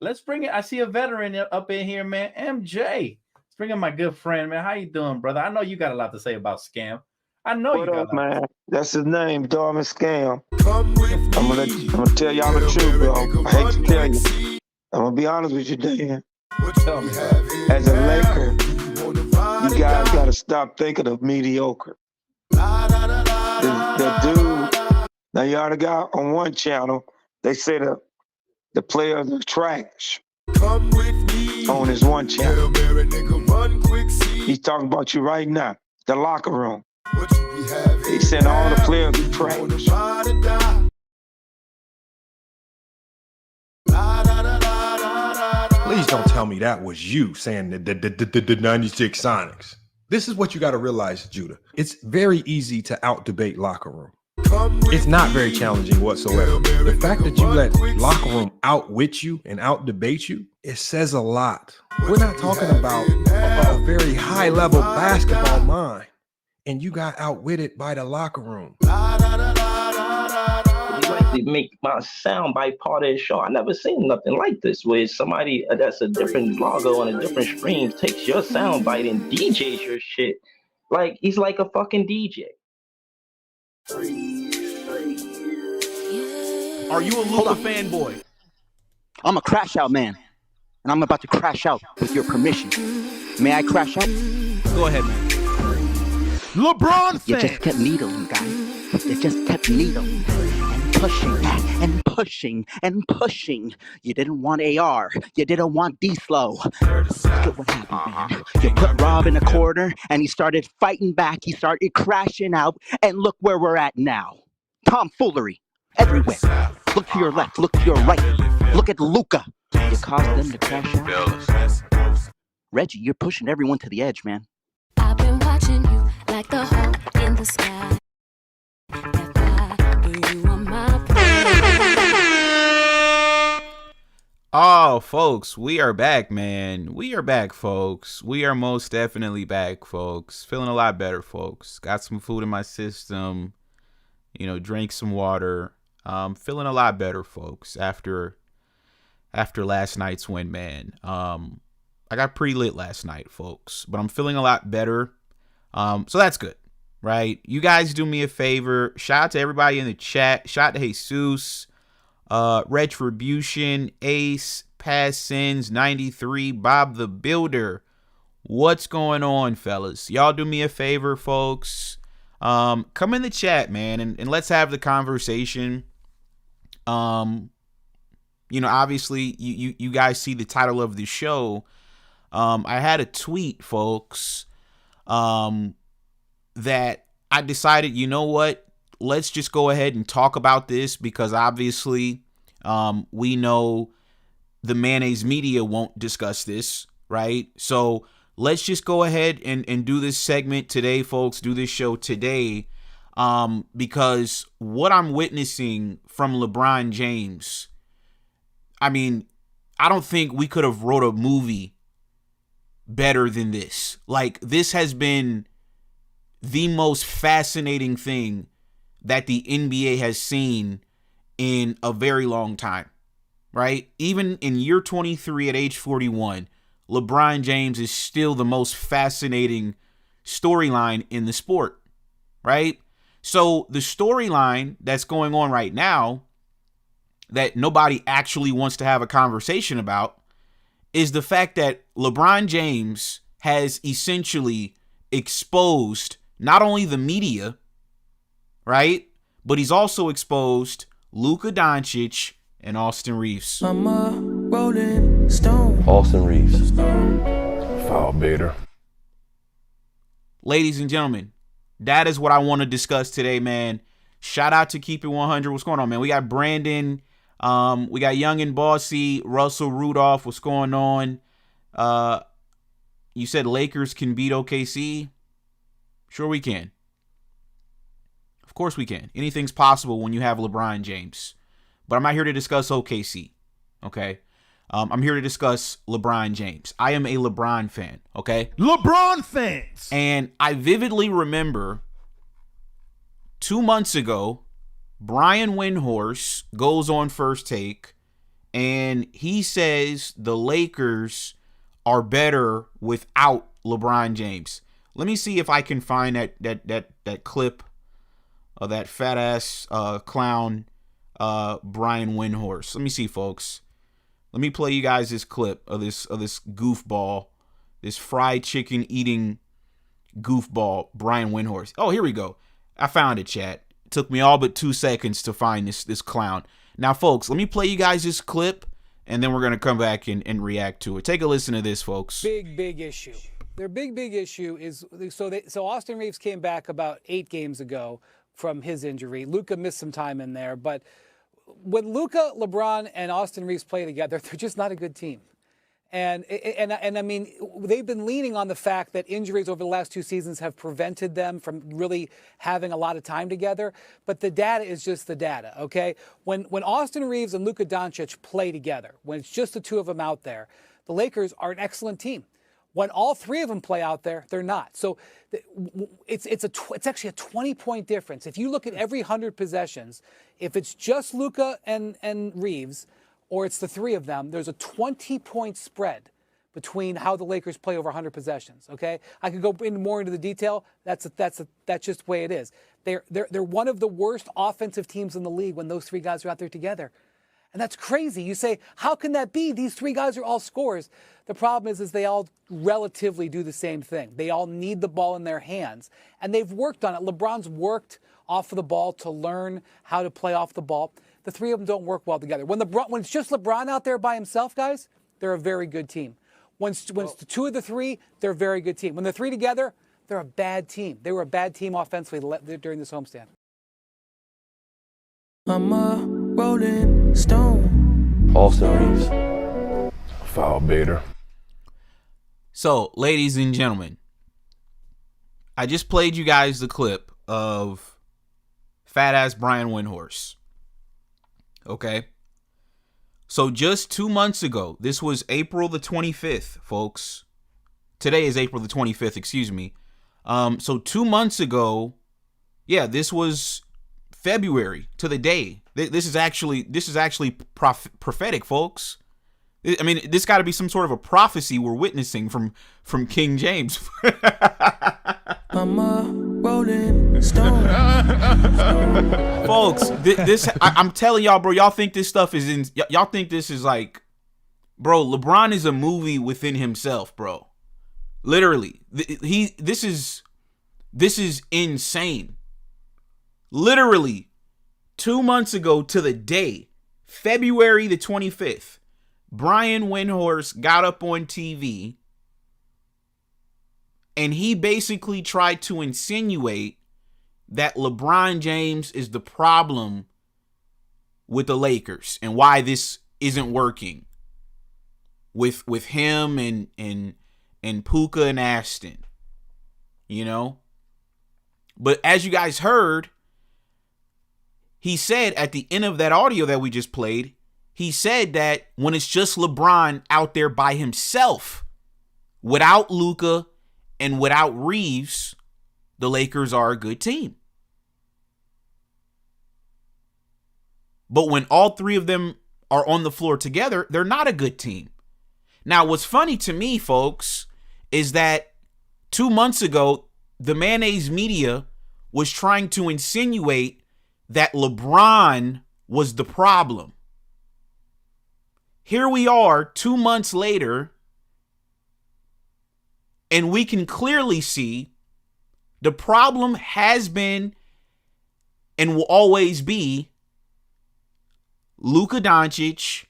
Let's bring it. I see a veteran up in here, man. MJ. Let's bring in my good friend, man. How you doing, brother? I know you got a lot to say about Scam. I know What you got up, a lot. man? That's his name, Dorman Scam. I'm gonna tell y'all the truth, bro. I hate to tell you. I'm gonna be honest with you, Dan. Tell me, bro. As a Laker, you guys gotta stop thinking of mediocre. The dude, now you already got on one channel, they say the players are trash. On his one channel. He's talking about you right now. The locker room. He said all the players are trash. Please don't tell me that was you saying the 96 Sonics. This is what you got to realize, Judah. It's very easy to out-debate locker room. It's not very challenging whatsoever. The fact that you let locker room outwit you and out-debate you, it says a lot. We're not talking about a very high-level basketball mind, and you got outwitted by the locker room. He like to make my soundbite part of his show. I never seen nothing like this, where somebody that's a different logo on a different stream takes your soundbite and DJs your shit. Like he's like a fucking DJ. Are you a Luka fanboy? I'm a crash out man, and I'm about to crash out with your permission. May I crash out? Go ahead, man. LeBron fan. You just kept needling, guys. You just kept needling and pushing and pushing and pushing. You didn't want AR. You didn't want D-Slow. Look at what happened, man. You put Rob in a corner, and he started fighting back. He started crashing out, and look where we're at now. Tomfoolery everywhere. Look to your left. Look to your right. Look at Luka. You caused them to crash out. Reggie, you're pushing everyone to the edge, man. I've been watching you like the hawk in the sky. If I were you on my Oh, folks, we are back, man. We are back, folks. We are most definitely back, folks. Feeling a lot better, folks. Got some food in my system. You know, drank some water. Feeling a lot better, folks, after last night's win, man. I got pretty lit last night, folks, but I'm feeling a lot better. So that's good, right? You guys do me a favor. Shout out to everybody in the chat. Shout out to Jesus, Retribution, Ace, Past Sins, 93, Bob the Builder. What's going on, fellas? Y'all do me a favor, folks. Come in the chat, man, and let's have the conversation. You know, obviously, you guys see the title of the show. I had a tweet, folks, that I decided, you know what? Let's just go ahead and talk about this because obviously we know the mayonnaise media won't discuss this, right? So let's just go ahead and do this segment today, folks, do this show today because what I'm witnessing from LeBron James, I mean, I don't think we could have wrote a movie better than this. Like, this has been the most fascinating thing that the NBA has seen in a very long time, right? Even in year 23 at age 41, LeBron James is still the most fascinating storyline in the sport, right? So the storyline that's going on right now that nobody actually wants to have a conversation about is the fact that LeBron James has essentially exposed not only the media, right, but he's also exposed Luka Doncic and Austin Reaves. I'm a rolling stone. Austin Reaves. Foul baiter. Ladies and gentlemen, that is what I want to discuss today, man. Shout out to Keep It 100. What's going on, man? We got Brandon. We got Young and Bossy, Russell Rudolph. What's going on? You said Lakers can beat OKC. Sure we can. Of course we can. Anything's possible when you have LeBron James. But I'm not here to discuss OKC. Okay? I'm here to discuss LeBron James. I am a LeBron fan. Okay? LeBron fans. And I vividly remember 2 months ago, Brian Windhorst goes on First Take and he says the Lakers are better without LeBron James. Let me see if I can find that clip of that fat ass clown Brian Windhorst. Let me see, folks. Let me play you guys this clip of this goofball, this fried chicken eating goofball Brian Windhorst. Oh, here we go. I found it, chat. It took me all but 2 seconds to find this clown. Now, folks, let me play you guys this clip, and then we're going to come back and react to it. Take a listen to this, folks. Big issue. Their big issue is so Austin Reaves came back about 8 games ago from his injury. Luka missed some time in there, but when Luka, LeBron, and Austin Reaves play together, they're just not a good team. And I mean, they've been leaning on the fact that injuries over the last 2 seasons have prevented them from really having a lot of time together. But the data is just the data, okay? When Austin Reaves and Luka Doncic play together, when it's just the two of them out there, the Lakers are an excellent team. When all 3 of them play out there, they're not. So it's actually a 20-point difference. If you look at every 100 possessions, if it's just Luka and Reaves, or it's the 3 of them, there's a 20-point spread between how the Lakers play over 100 possessions. Okay, I could go more into the detail. That's just the way it is. They're one of the worst offensive teams in the league when those 3 guys are out there together. And that's crazy. You say, how can that be? These 3 guys are all scorers. The problem is they all relatively do the same thing. They all need the ball in their hands. And they've worked on it. LeBron's worked off of the ball to learn how to play off the ball. The 3 of them don't work well together. When it's just LeBron out there by himself, guys, they're a very good team. When it's the 2 of the 3, they're a very good team. When the 3 together, they're a bad team. They were a bad team offensively during this homestand. I'm a rolling stone. Austin Reaves. Foul baiter. So, ladies and gentlemen, I just played you guys the clip of fat ass Brian Windhorst. Okay. So just 2 months ago, this was April the 25th, folks. Today is April the 25th, excuse me. So 2 months ago, yeah, this was February to the day. This is actually prophetic, folks. I mean, this got to be some sort of a prophecy we're witnessing from King James. I'm a rolling stone. Folks, I'm telling y'all, bro, y'all think this stuff is y'all think this is like, bro, LeBron is a movie within himself, bro. Literally. This is insane. Literally 2 months ago to the day, February the 25th, Brian Windhorst got up on TV and he basically tried to insinuate that LeBron James is the problem with the Lakers and why this isn't working with him and Puka and Aston, you know? But as you guys heard, he said at the end of that audio that we just played, he said that when it's just LeBron out there by himself, without Luka and without Reaves, the Lakers are a good team. But when all 3 of them are on the floor together, they're not a good team. Now, what's funny to me, folks, is that 2 months ago, the mayonnaise media was trying to insinuate that LeBron was the problem. Here we are 2 months later, and we can clearly see the problem has been and will always be Luka Doncic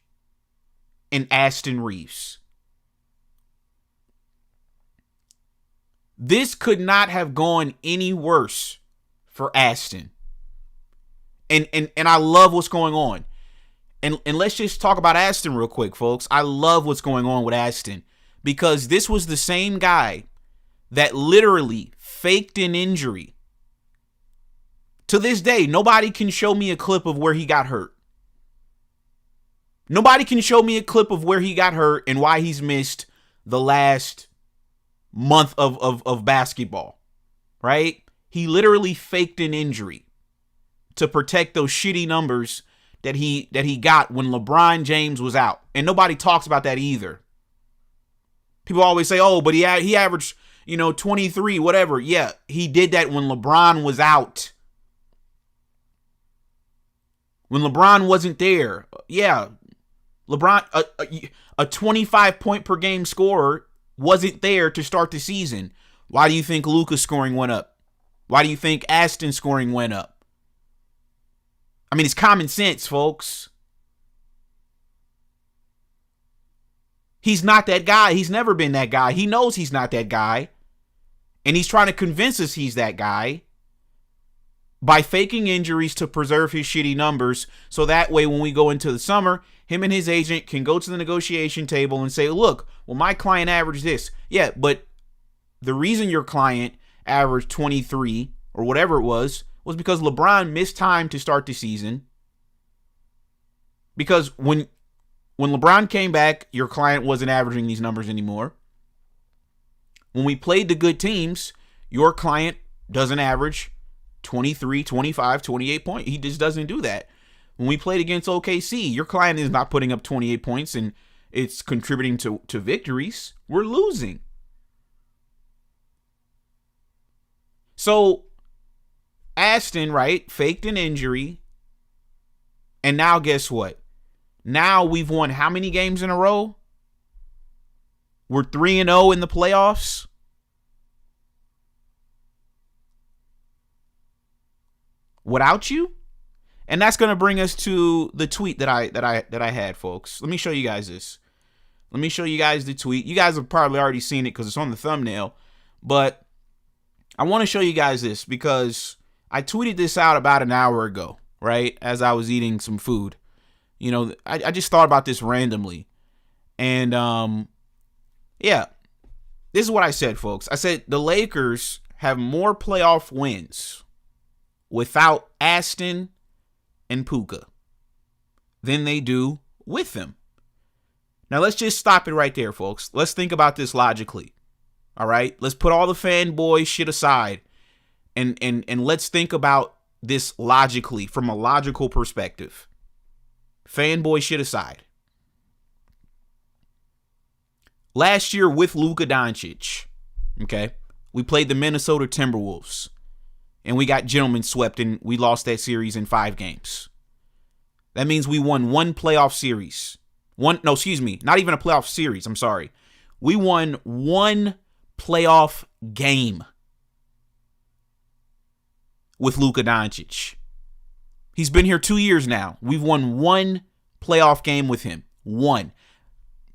and Aston Reaves. This could not have gone any worse for Aston. And I love what's going on. And let's just talk about Aston real quick, folks. I love what's going on with Aston because this was the same guy that literally faked an injury. To this day, nobody can show me a clip of where he got hurt. Nobody can show me a clip of where he got hurt and why he's missed the last month of basketball, right? He literally faked an injury to protect those shitty numbers that he got when LeBron James was out. And nobody talks about that either. People always say, oh, but he averaged, 23, whatever. Yeah, he did that when LeBron was out. When LeBron wasn't there. Yeah, LeBron, a 25 point per game scorer, wasn't there to start the season. Why do you think Luka's scoring went up? Why do you think Aston's scoring went up? I mean, it's common sense, folks. He's not that guy. He's never been that guy. He knows he's not that guy. And he's trying to convince us he's that guy by faking injuries to preserve his shitty numbers. So that way, when we go into the summer, him and his agent can go to the negotiation table and say, look, well, my client averaged this. Yeah, but the reason your client averaged 23 or whatever it was because LeBron missed time to start the season. Because when LeBron came back, your client wasn't averaging these numbers anymore. When we played the good teams, your client doesn't average 23, 25, 28 points. He just doesn't do that. When we played against OKC, your client is not putting up 28 points and it's contributing to victories. We're losing. So Aston, right, faked an injury. And now guess what? Now we've won how many games in a row? We're 3-0 in the playoffs. Without you? And that's going to bring us to the tweet that I had, folks. Let me show you guys this. Let me show you guys the tweet. You guys have probably already seen it because it's on the thumbnail. But I want to show you guys this because I tweeted this out about an hour ago, right? As I was eating some food. I just thought about this randomly. And, yeah, this is what I said, folks. I said the Lakers have more playoff wins without Aston and Puka than they do with them. Now, let's just stop it right there, folks. Let's think about this logically. All right? Let's put all the fanboy shit aside and let's think about this logically from a logical perspective. Fanboy shit aside. Last year with Luka Doncic, okay, we played the Minnesota Timberwolves, and we got gentlemen swept, and we lost that series in 5 games. That means we won one playoff series. Not even a playoff series, I'm sorry. We won one playoff game with Luka Doncic. He's been here 2 years now. We've won one playoff game with him. One.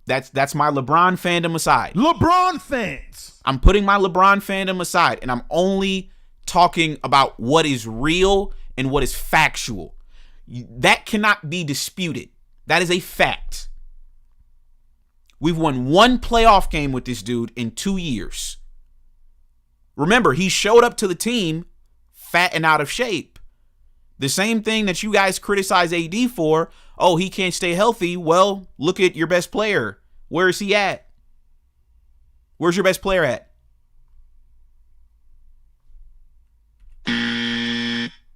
That's my LeBron fandom aside. LeBron fans. I'm putting my LeBron fandom aside, and I'm only talking about what is real and what is factual. That cannot be disputed. That is a fact. We've won one playoff game with this dude in 2 years. Remember, he showed up to the team fat and out of shape. The same thing that you guys criticize AD for. Oh, he can't stay healthy. Well, look at your best player. Where is he at? Where's your best player at?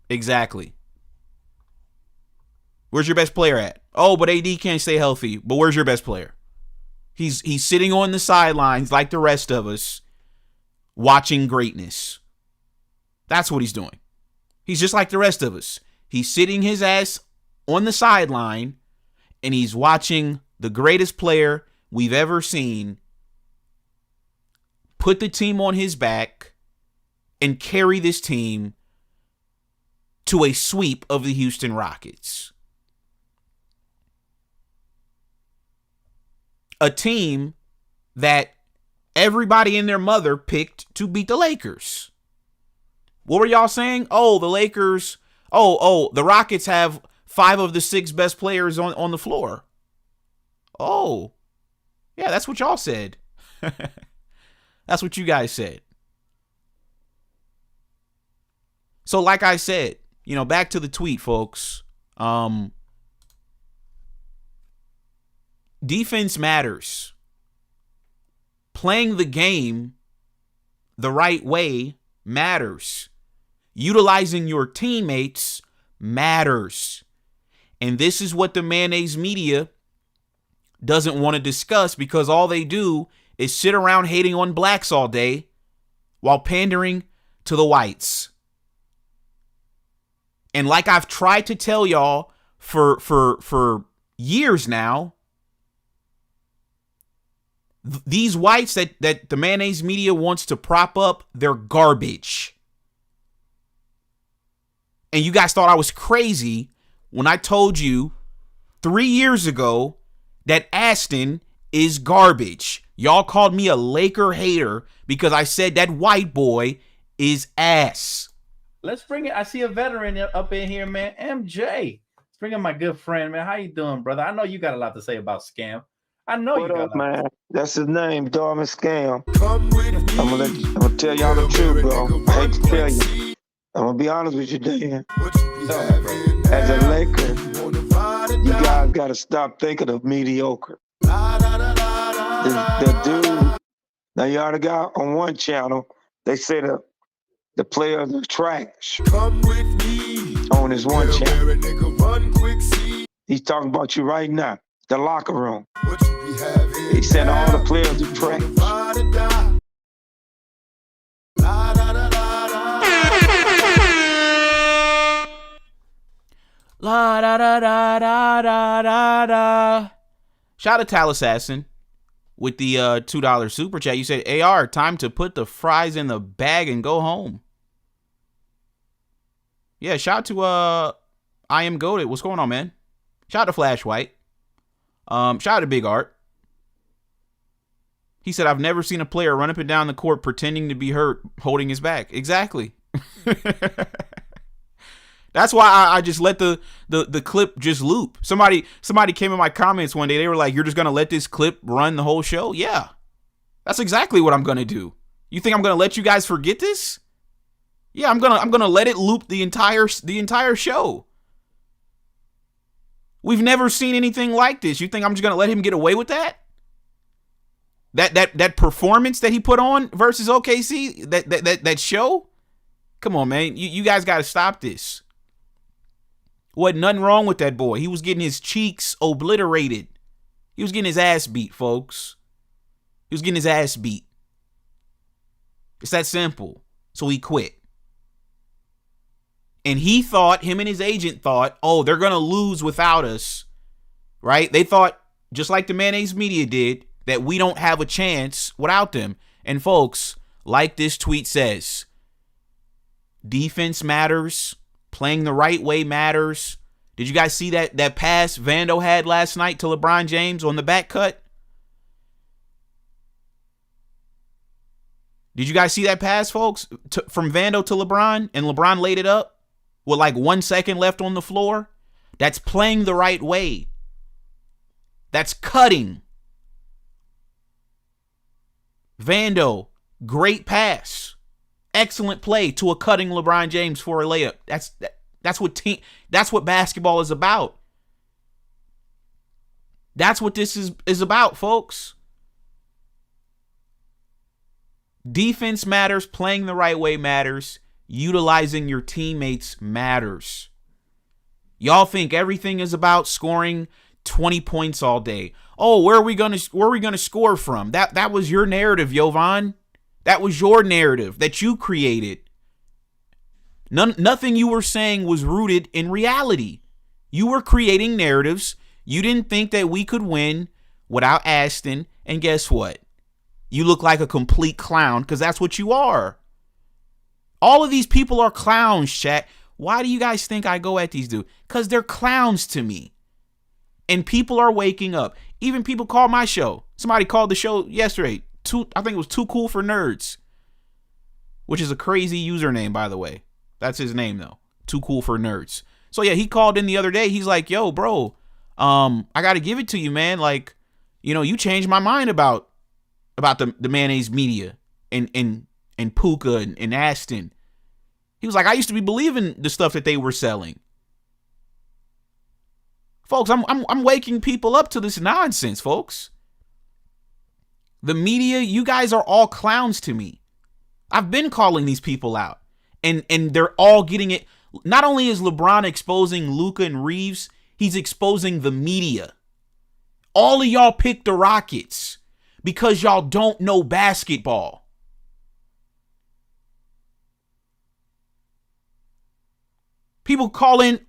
Exactly. Where's your best player at? Oh, but AD can't stay healthy. But where's your best player? He's sitting on the sidelines like the rest of us, watching greatness. That's what he's doing. He's just like the rest of us. He's sitting his ass on the sideline, and he's watching the greatest player we've ever seen put the team on his back and carry this team to a sweep of the Houston Rockets. A team that everybody and their mother picked to beat the Lakers. What were y'all saying? Oh, the Lakers. The Rockets have 5 of the 6 best players on the floor. Oh, yeah, that's what y'all said. That's what you guys said. So like I said, back to the tweet, folks. Defense matters. Playing the game the right way matters. Utilizing your teammates matters. And this is what the mayonnaise media doesn't want to discuss, because all they do is sit around hating on blacks all day while pandering to the whites. And like I've tried to tell y'all for years now, these whites that the mayonnaise media wants to prop up, they're garbage. And you guys thought I was crazy when I told you 3 years ago that Aston is garbage. Y'all called me a Laker hater because I said that white boy is ass. Let's bring it. I see a veteran up in here, man. MJ. Let's bring in my good friend, man. How you doing, brother? I know you got a lot to say about Scam. I know What you got up, man? That's his name, Dorman Scam. I'm gonna tell y'all the truth, bro. I hate to tell you. I'm gonna be honest with you, Dan. As a Laker, you guys gotta stop thinking of mediocre. The dude, now you already got on one channel, they say the players are trash. On his one channel. He's talking about you right now. The locker room. He said all the players are trash. La da da da da da da da. Shout out to Tal Assassin with the $2 super chat. You said, AR, time to put the fries in the bag and go home. Yeah, shout out to I Am Goated. What's going on, man? Shout out to Flash White. Shout out to Big Art. He said, I've never seen a player run up and down the court pretending to be hurt, holding his back. Exactly. That's why I just let the clip just loop. Somebody came in my comments one day. They were like, you're just going to let this clip run the whole show? Yeah. That's exactly what I'm going to do. You think I'm going to let you guys forget this? Yeah, I'm going to let it loop the entire show. We've never seen anything like this. You think I'm just going to let him get away with that? That performance that he put on versus OKC, that show? Come on, man. You guys got to stop this. Wasn't nothing wrong with that boy. He was getting his cheeks obliterated. He was getting his ass beat, folks. He was getting his ass beat. It's that simple. So he quit. And him and his agent thought, oh, they're going to lose without us, right? They thought, just like the mayonnaise media did, that we don't have a chance without them. And folks, like this tweet says, defense matters. Playing the right way matters. Did you guys see that pass Vando had last night to LeBron James on the back cut? Did you guys see that pass, folks? From Vando to LeBron, and LeBron laid it up with like 1 second left on the floor? That's playing the right way. That's cutting. Vando, great pass. Excellent play to a cutting LeBron James for a layup. That's what basketball is about. That's what this is about, folks. Defense matters, playing the right way matters, utilizing your teammates matters. Y'all think everything is about scoring 20 points all day. Oh, where are we gonna score from? That was your narrative, Jovan. That was your narrative that you created. Nothing you were saying was rooted in reality. You were creating narratives. You didn't think that we could win without Aston. And guess what? You look like a complete clown, because that's what you are. All of these people are clowns, chat. Why do you guys think I go at these dudes? Because they're clowns to me. And people are waking up. Even people call my show. Somebody called the show yesterday. I think it was Too Cool for Nerds, which is a crazy username, by the way. That's his name, though. Too Cool for Nerds. So, yeah, he called in the other day. He's like, yo, bro, I got to give it to you, man. Like, you changed my mind about the mayonnaise media and Puka and Aston. He was like, I used to be believing the stuff that they were selling. Folks, I'm waking people up to this nonsense, folks. The media, you guys are all clowns to me. I've been calling these people out. And they're all getting it. Not only is LeBron exposing Luka and Reaves, He's exposing the media. All of y'all picked the Rockets because y'all don't know basketball. People call in,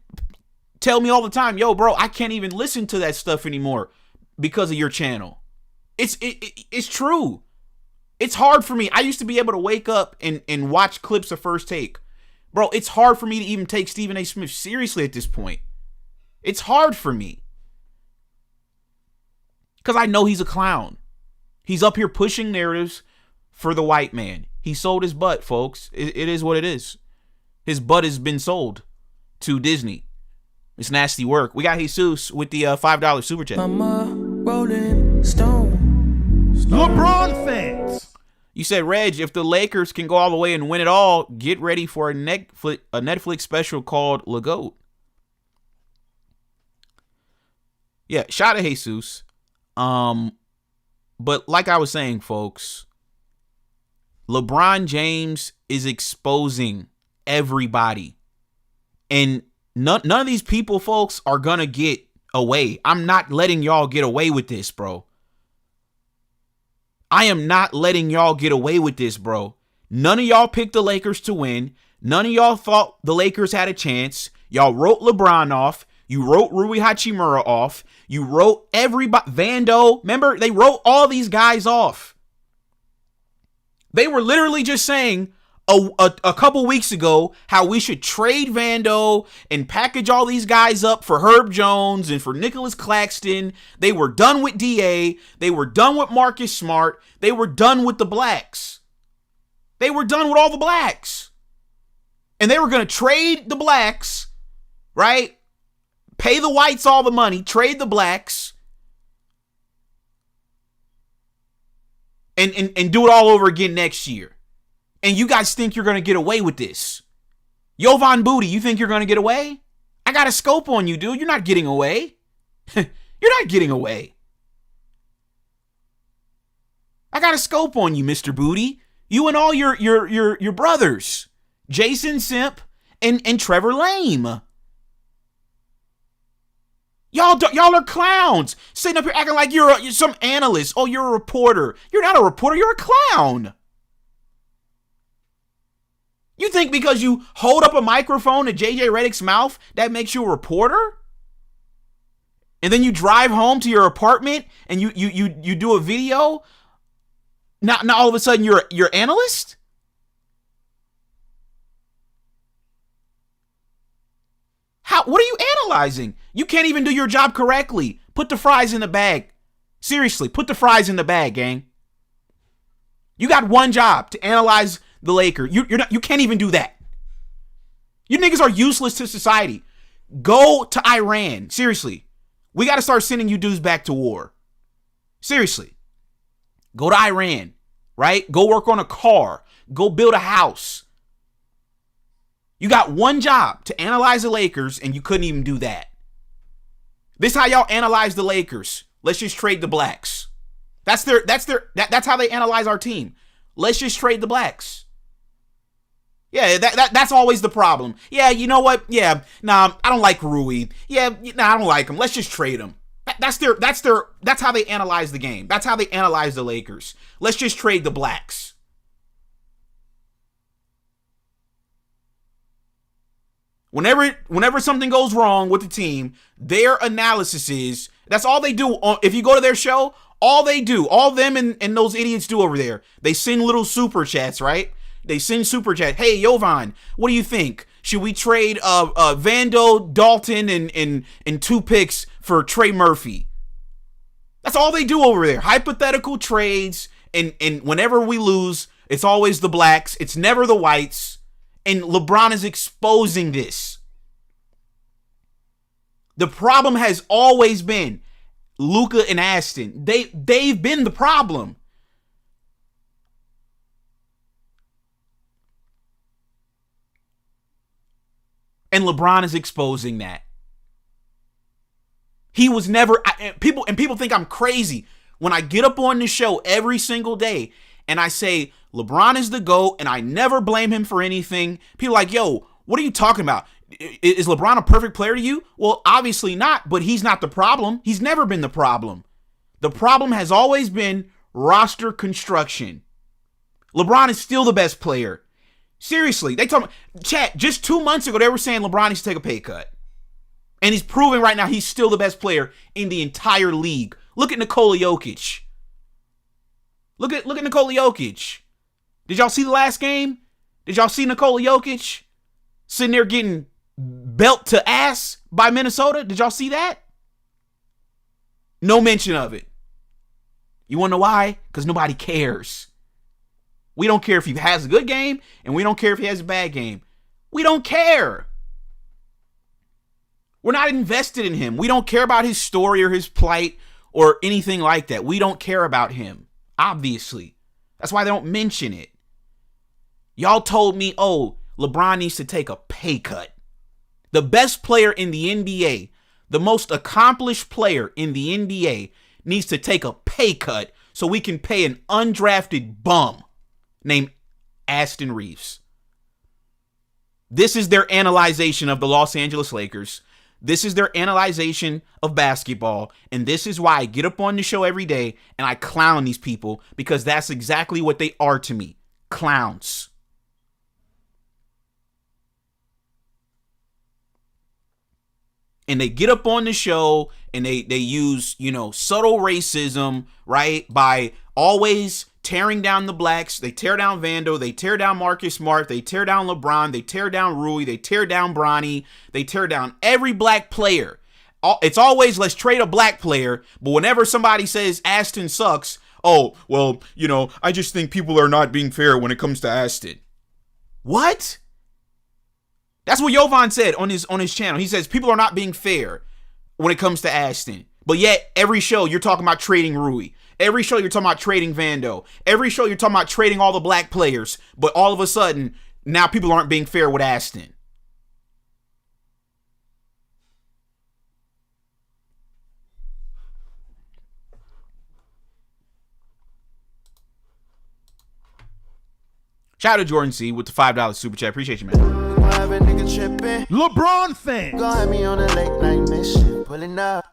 tell me all the time, yo, bro, I can't even listen to that stuff anymore because of your channel. It's true. It's hard for me. I used to be able to wake up and watch clips of First Take. Bro, it's hard for me to even take Stephen A. Smith seriously at this point. It's hard for me. Because I know he's a clown. He's up here pushing narratives for the white man. He sold his butt, folks. It is what it is. His butt has been sold to Disney. It's nasty work. We got Jesus with the $5 super chat. I'm a rolling stone. LeBron fans. You said, Reg, if the Lakers can go all the way and win it all, get ready for a Netflix special called Le GOAT. Yeah, shout out to Jesus. But like I was saying, folks, LeBron James is exposing everybody. And none of these people, folks, are going to get away. I'm not letting y'all get away with this, bro. I am not letting y'all get away with this, bro. None of y'all picked the Lakers to win. None of y'all thought the Lakers had a chance. Y'all wrote LeBron off. You wrote Rui Hachimura off. You wrote everybody. Vando. Remember, they wrote all these guys off. They were literally just saying a couple weeks ago how we should trade Vando and package all these guys up for Herb Jones and for Nicholas Claxton. They were done with DA. They were done with Marcus Smart. They were done with the blacks. They were done with all the blacks. And they were going to trade the blacks, right? Pay the whites all the money, trade the blacks, and do it all over again next year. And you guys think you're going to get away with this. Jovan Booty, you think you're going to get away? I got a scope on you, dude. You're not getting away. You're not getting away. I got a scope on you, Mr. Booty. You and all your brothers. Jason Simp and Trevor Lame. Y'all are clowns. Sitting up here acting like you're some analyst. Oh, you're a reporter. You're not a reporter. You're a clown. You think because you hold up a microphone to JJ Redick's mouth, that makes you a reporter? And then you drive home to your apartment and you do a video? Now all of a sudden you're analyst? What are you analyzing? You can't even do your job correctly. Put the fries in the bag. Seriously, put the fries in the bag, gang. You got one job, to analyze the Lakers. You can't even do that. You niggas are useless to society. Go to Iran. Seriously. We got to start sending you dudes back to war. Seriously. Go to Iran, right? Go work on a car. Go build a house. You got one job, to analyze the Lakers, and you couldn't even do that. This is how y'all analyze the Lakers. Let's just trade the blacks. That's how they analyze our team. Let's just trade the blacks. Yeah, that's always the problem. Yeah, you know what? Yeah, nah, I don't like Rui. Yeah, nah, I don't like him. Let's just trade him. That's how they analyze the game. That's how they analyze the Lakers. Let's just trade the blacks. Whenever something goes wrong with the team, their analysis is, that's all they do. If you go to their show, all them and those idiots do over there, they send little super chats, right? They send super chat. Hey, Jovan, what do you think? Should we trade Vando, Dalton, and 2 picks for Trey Murphy? That's all they do over there. Hypothetical trades, and whenever we lose, it's always the blacks. It's never the whites. And LeBron is exposing this. The problem has always been Luka and Aston. They've been the problem. And LeBron is exposing that. He was never, people think I'm crazy when I get up on this show every single day and I say LeBron is the GOAT and I never blame him for anything. People are like, yo, What are you talking about? Is LeBron a perfect player to you? Well, obviously not, but he's not the problem. He's never been the problem. The problem has always been roster construction. LeBron is still the best player. Seriously, they told me, chat, just 2 months ago, they were saying LeBron needs to take a pay cut. And he's proving right now he's still the best player in the entire league. Look at Nikola Jokic. Look at Nikola Jokic. Did y'all see the last game? Did y'all see Nikola Jokic sitting there getting belt to ass by Minnesota? Did y'all see that? No mention of it. You want to know why? Because nobody cares. We don't care if he has a good game, and we don't care if he has a bad game. We don't care. We're not invested in him. We don't care about his story or his plight or anything like that. We don't care about him, obviously. That's why they don't mention it. Y'all told me, oh, LeBron needs to take a pay cut. The best player in the NBA, the most accomplished player in the NBA, needs to take a pay cut so we can pay an undrafted bum named Aston Reaves. This is their analyzation of the Los Angeles Lakers. This is their analyzation of basketball. And this is why I get up on the show every day and I clown these people, because that's exactly what they are to me. Clowns. And they get up on the show and they use, subtle racism, right? By always tearing down the blacks. They tear down Vando. They tear down Marcus Smart. They tear down LeBron. They tear down Rui. They tear down Bronny. They tear down every black player. It's always, let's trade a black player. But whenever somebody says Aston sucks, oh, well, I just think people are not being fair when it comes to Aston. What? That's what Jovan said on his channel. He says people are not being fair when it comes to Aston. But yet, every show you're talking about trading Rui. Every show you're talking about trading Vando. Every show you're talking about trading all the black players. But all of a sudden, now people aren't being fair with Aston. Shout out to Jordan C with the $5 super chat. Appreciate you, man. LeBron fan.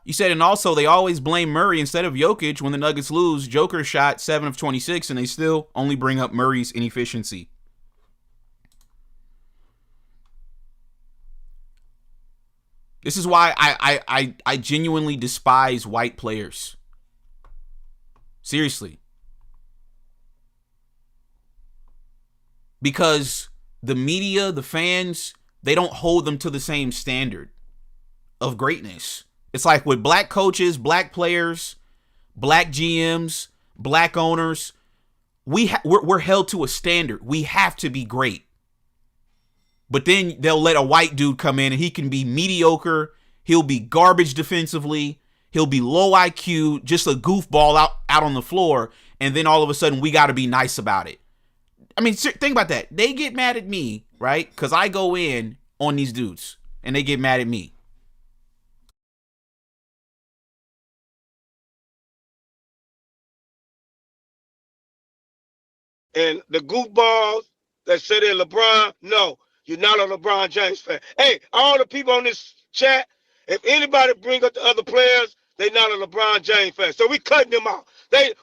You said, and also they always blame Murray instead of Jokic when the Nuggets lose. Joker shot 7 of 26, and they still only bring up Murray's inefficiency. This is why I genuinely despise white players. Seriously. Because the media, the fans, they don't hold them to the same standard of greatness. It's like with black coaches, black players, black GMs, black owners, we're held to a standard. We have to be great. But then they'll let a white dude come in and he can be mediocre. He'll be garbage defensively. He'll be low IQ, just a goofball out on the floor. And then all of a sudden we got to be nice about it. I mean, think about that. They get mad at me, right? Because I go in on these dudes and they get mad at me. And the goofballs that say they're LeBron, no, you're not a LeBron James fan. Hey, all the people on this chat, if anybody bring up the other players, they're not a LeBron James fan. So we cutting them out.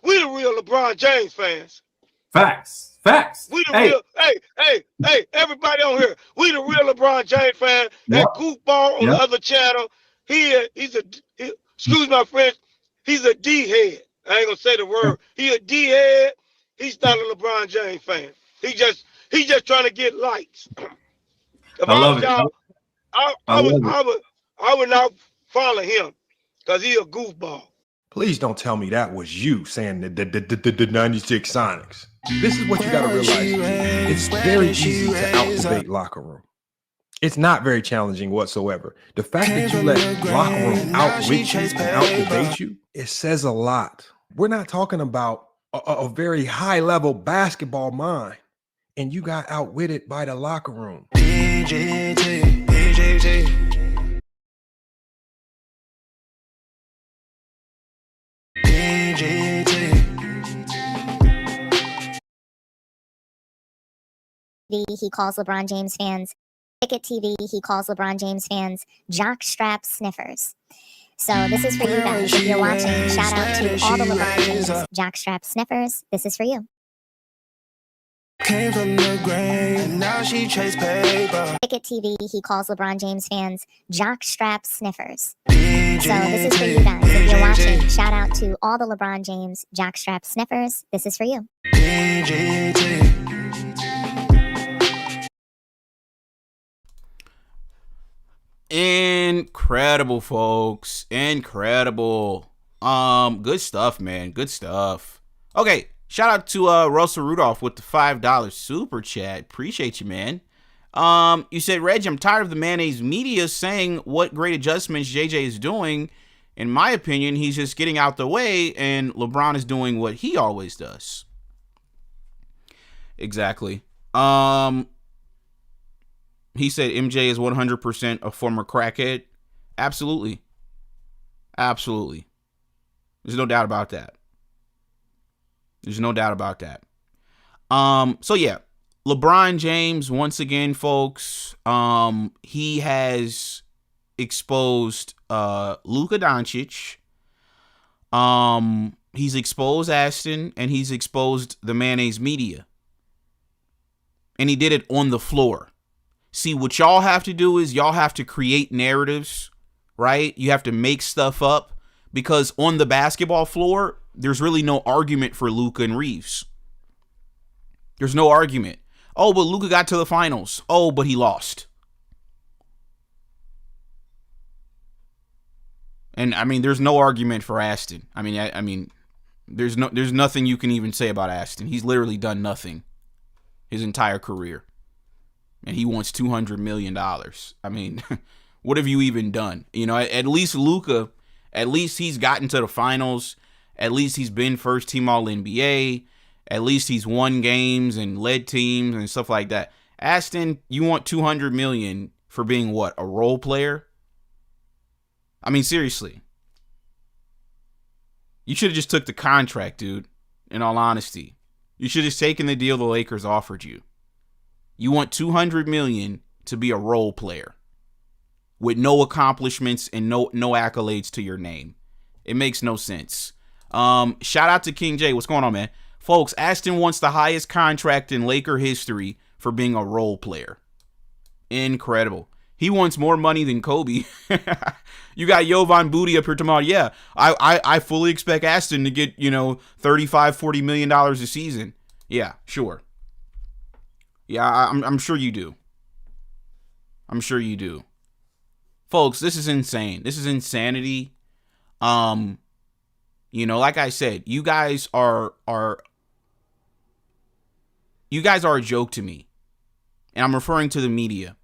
We the real LeBron James fans. Facts. We the real, hey, everybody on here, we the real LeBron James fan. That goofball on the other channel, excuse my French, he's a D-head. I ain't gonna say the word. He a D-head. He's not a LeBron James fan. He just trying to get likes. If I was y'all, I would not follow him because he a goofball. Please don't tell me that was you saying the 96 Sonics. This is what you got to realize. It's very easy to out-debate locker room. It's not very challenging whatsoever. The fact that you let locker room outwit you and out-debate you, it says a lot. We're not talking about a very high-level basketball mind, and you got outwitted by the locker room. He calls LeBron James fans Ticket TV, he calls LeBron James fans jockstrap sniffers. So this is for you guys. If you're watching, shout out to all the LeBron James jockstrap sniffers. This is for you. Came from the grave, and now she chase paper. Ticket TV, he calls LeBron James fans jockstrap sniffers. So this is for you guys. If you're watching, shout out to all the LeBron James jockstrap sniffers. This is for you. Incredible, folks. Incredible. Good stuff, man. Good stuff. Okay, shout out to Russell Rudolph with the $5 super chat. Appreciate you, man. You said, Reg, I'm tired of the mayonnaise media saying what great adjustments JJ is doing. In my opinion, he's just getting out the way, and LeBron is doing what he always does. Exactly. He said MJ is 100% a former crackhead. Absolutely. Absolutely. There's no doubt about that. There's no doubt about that. So yeah, LeBron James, once again, folks, he has exposed Luka Doncic. He's exposed Aston, and he's exposed the mayonnaise media. And he did it on the floor. See, what y'all have to do is y'all have to create narratives, right? You have to make stuff up, because on the basketball floor, there's really no argument for Luka and Reaves. There's no argument. Oh, but Luka got to the finals. Oh, but he lost. And I mean, there's no argument for Aston. I mean, there's nothing you can even say about Aston. He's literally done nothing his entire career. And he wants $200 million. I mean, what have you even done? You know, at least Luka, at least he's gotten to the finals. At least he's been first team All-NBA. At least he's won games and led teams and stuff like that. Aston, you want $200 million for being what? A role player? I mean, seriously. You should have just took the contract, dude. In all honesty. You should have just taken the deal the Lakers offered you. You want $200 million to be a role player with no accomplishments and no accolades to your name. It makes no sense. Shout out to King J. What's going on, man? Folks, Aston wants the highest contract in Laker history for being a role player. Incredible. He wants more money than Kobe. You got Jovan Booty up here tomorrow. Yeah, I fully expect Aston to get, $35, $40 million a season. Yeah, sure. Yeah, I'm sure you do. I'm sure you do. Folks, this is insane. This is insanity. Like I said, you guys are a joke to me. And I'm referring to the media.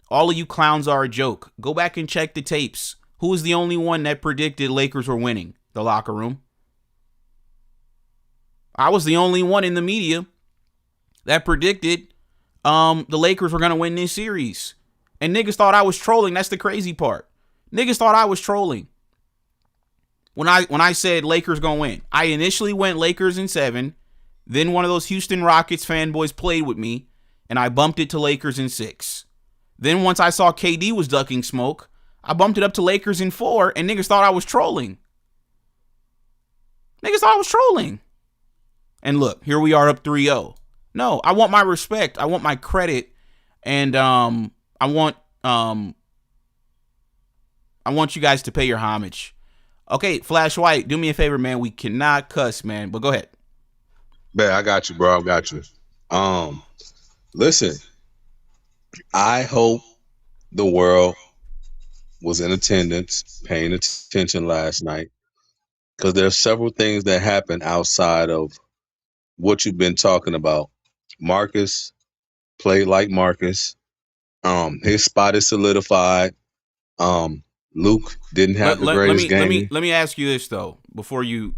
All of you clowns are a joke. Go back and check the tapes. Who was the only one that predicted Lakers were winning the locker room? I was the only one in the media that predicted the Lakers were going to win this series. And niggas thought I was trolling. That's the crazy part. Niggas thought I was trolling. When I said Lakers going to win. I initially went Lakers in 7. Then one of those Houston Rockets fanboys played with me. And I bumped it to Lakers in 6. Then once I saw KD was ducking smoke, I bumped it up to Lakers in 4. And niggas thought I was trolling. Niggas thought I was trolling. And look, here we are up 3-0. No, I want my respect. I want my credit, and I want you guys to pay your homage. Okay, Flash White, do me a favor, man. We cannot cuss, man. But go ahead. Man, I got you, bro. I got you. Listen, I hope the world was in attendance, paying attention last night, because there's several things that happened outside of what you've been talking about. Marcus played like Marcus. His spot is solidified. Luke didn't have the greatest game. Let me ask you this though, before you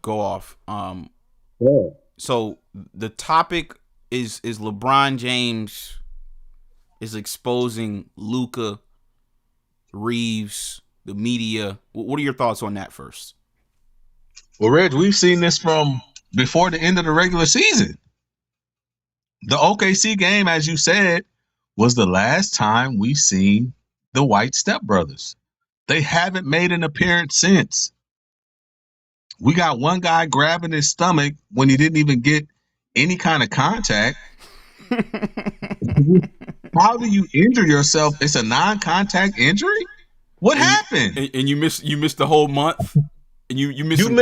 go off. Yeah. So the topic is LeBron James is exposing Luka, Reaves, the media. What are your thoughts on that first? Well, Reg, we've seen this from before the end of the regular season. The OKC game, as you said, was the last time we seen the White stepbrothers. They haven't made an appearance since. We got one guy grabbing his stomach when he didn't even get any kind of contact. How do you injure yourself? It's a non-contact injury? What happened? And you missed the whole month? And you missing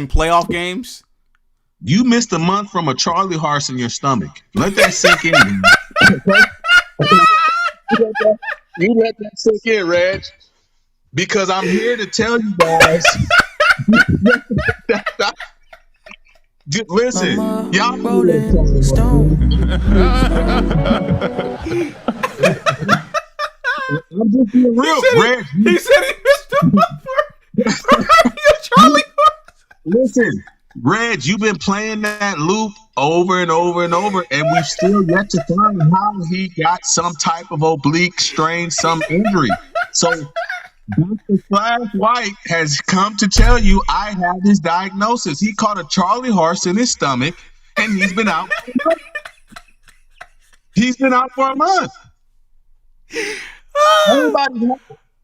playoff games? You missed a month from a Charlie horse in your stomach. Let that sink in. You let that sink in, Reg. Because I'm here to tell you guys. Listen, y'all rolling stone. I'm just being real, Reg. He said he missed a month for Charlie horse. Listen, Reg, you've been playing that loop over and over and over, and we've still yet to find how he got some type of oblique strain, some injury. So Dr. Flash White has come to tell you I have his diagnosis. He caught a Charlie horse in his stomach, and he's been out. He's been out for a month. Everybody,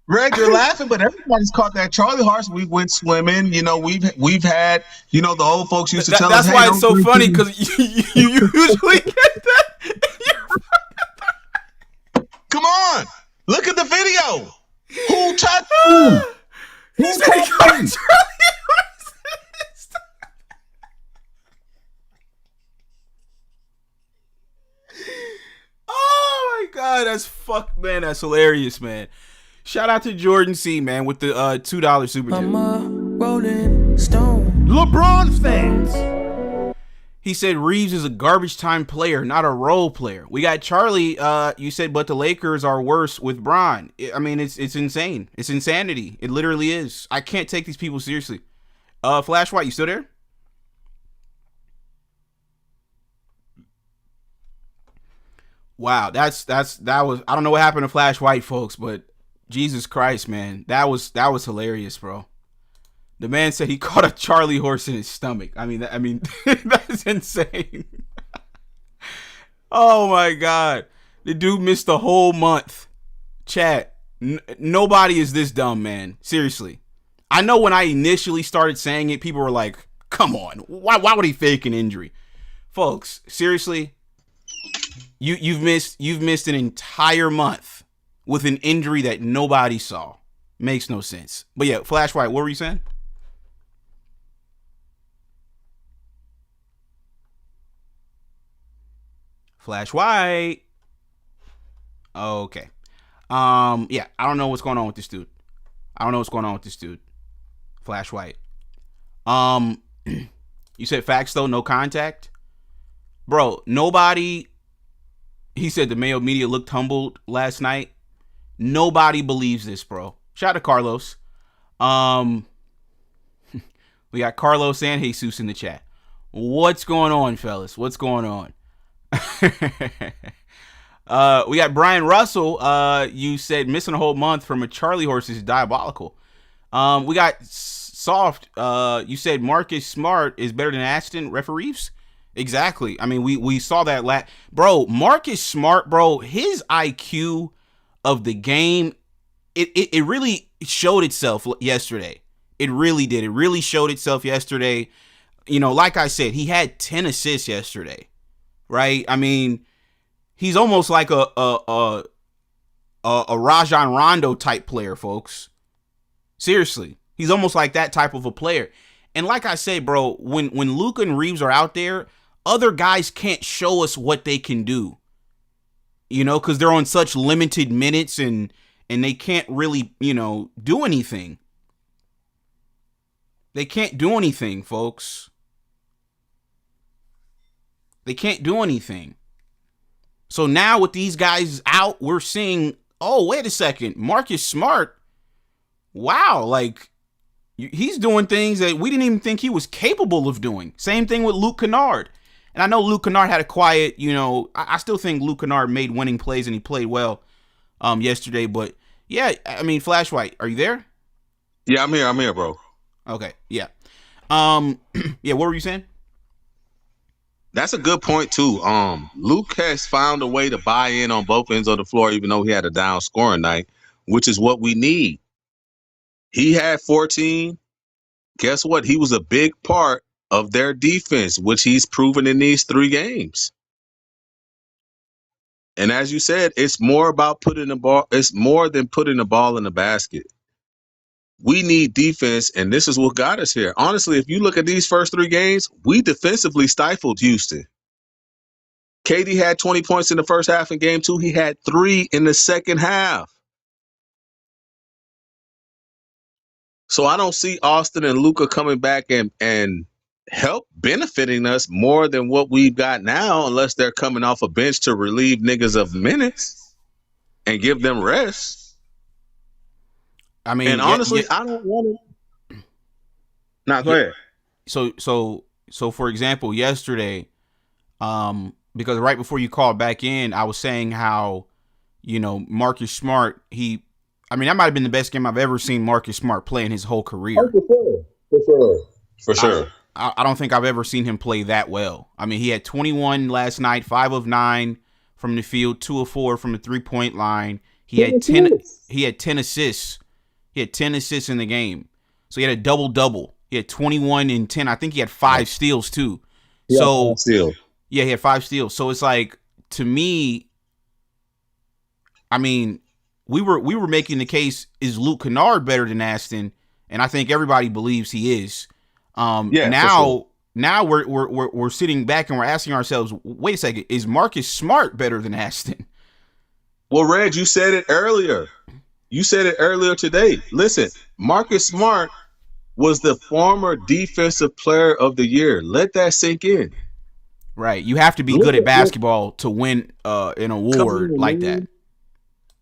Greg, you're laughing, but everybody's caught that Charlie horse. We went swimming. You know, we've had. You know, the old folks used to tell us. That's why it's so funny, because you usually get that. Come on, look at the video. Who touched you? Who touched you? Oh my God, man, that's hilarious, man. Shout out to Jordan C, man, with the $2 super chat. I'm a rolling stone. LeBron fans. He said Reaves is a garbage time player, not a role player. We got Charlie. You said, but the Lakers are worse with Bron. I mean, it's insane. It's insanity. It literally is. I can't take these people seriously. Flash White, you still there? Wow, that was. I don't know what happened to Flash White, folks, but Jesus Christ, man, that was hilarious, bro. The man said he caught a Charlie horse in his stomach. I mean, that's insane. Oh my God, the dude missed the whole month. Chat, nobody is this dumb, man. Seriously, I know when I initially started saying it, people were like, "Come on, why would he fake an injury?" Folks, seriously, you've missed an entire month with an injury that nobody saw. Makes no sense. But yeah, Flash White, what were you saying? Flash White. Okay. Yeah, I don't know what's going on with this dude. Flash White. You said facts though, no contact? Bro, nobody. He said the Mayo media looked humbled last night. Nobody believes this, bro. Shout out to Carlos. We got Carlos and Jesus in the chat. What's going on, fellas? What's going on? We got Brian Russell. You said missing a whole month from a Charlie horse is diabolical. We got Soft. You said Marcus Smart is better than Ashton Reaves. Exactly. I mean, we saw that bro. Marcus Smart, bro. His IQ of the game, it really showed itself yesterday. It really did. It really showed itself yesterday. You know, like I said, he had 10 assists yesterday. Right? I mean, he's almost like a Rajon Rondo type player, folks. Seriously, he's almost like that type of a player. And like I say, bro, when Luka and Reaves are out there, other guys can't show us what they can do. You know, because they're on such limited minutes and they can't really, do anything. They can't do anything, folks. They can't do anything. So now with these guys out, we're seeing, oh, wait a second, Marcus Smart. Wow, like he's doing things that we didn't even think he was capable of doing. Same thing with Luke Kennard. And I know Luke Kennard had a quiet, I still think Luke Kennard made winning plays and he played well yesterday. But yeah, I mean, Flash White, are you there? Yeah, I'm here, bro. Okay, yeah. Yeah, what were you saying? That's a good point too. Luke has found a way to buy in on both ends of the floor, even though he had a down scoring night, which is what we need. He had 14. Guess what? He was a big part of their defense, which he's proven in these 3 games. And as you said, it's more about putting the ball. It's more than putting the ball in the basket. We need defense, and this is what got us here. Honestly, if you look at these first 3 games, we defensively stifled Houston. KD had 20 points in the first half in game 2. He had 3 in the second half. So I don't see Austin and Luka coming back and help benefiting us more than what we've got now, unless they're coming off a bench to relieve niggas of minutes and give them rest. I mean, and honestly, I don't want to. Nah, go ahead. So for example, yesterday, because right before you called back in, I was saying how, Marcus Smart, that might have been the best game I've ever seen Marcus Smart play in his whole career. For sure. I don't think I've ever seen him play that well. I mean, he had 21 last night, 5 of 9 from the field, 2 of 4 from the 3-point line. He had 10 assists. He had 10 assists in the game. So he had a double-double. He had 21 and 10. I think he had 5 steals too. He had 5 steals. So it's like, to me, I mean, we were making the case, is Luke Kennard better than Aston? And I think everybody believes he is. Now we're sitting back and we're asking ourselves, wait a second, is Marcus Smart better than Aston? Well, Reg, you said it earlier. You said it earlier today. Listen, Marcus Smart was the former defensive player of the year. Let that sink in. Right. You have to be good at basketball to win an award like that.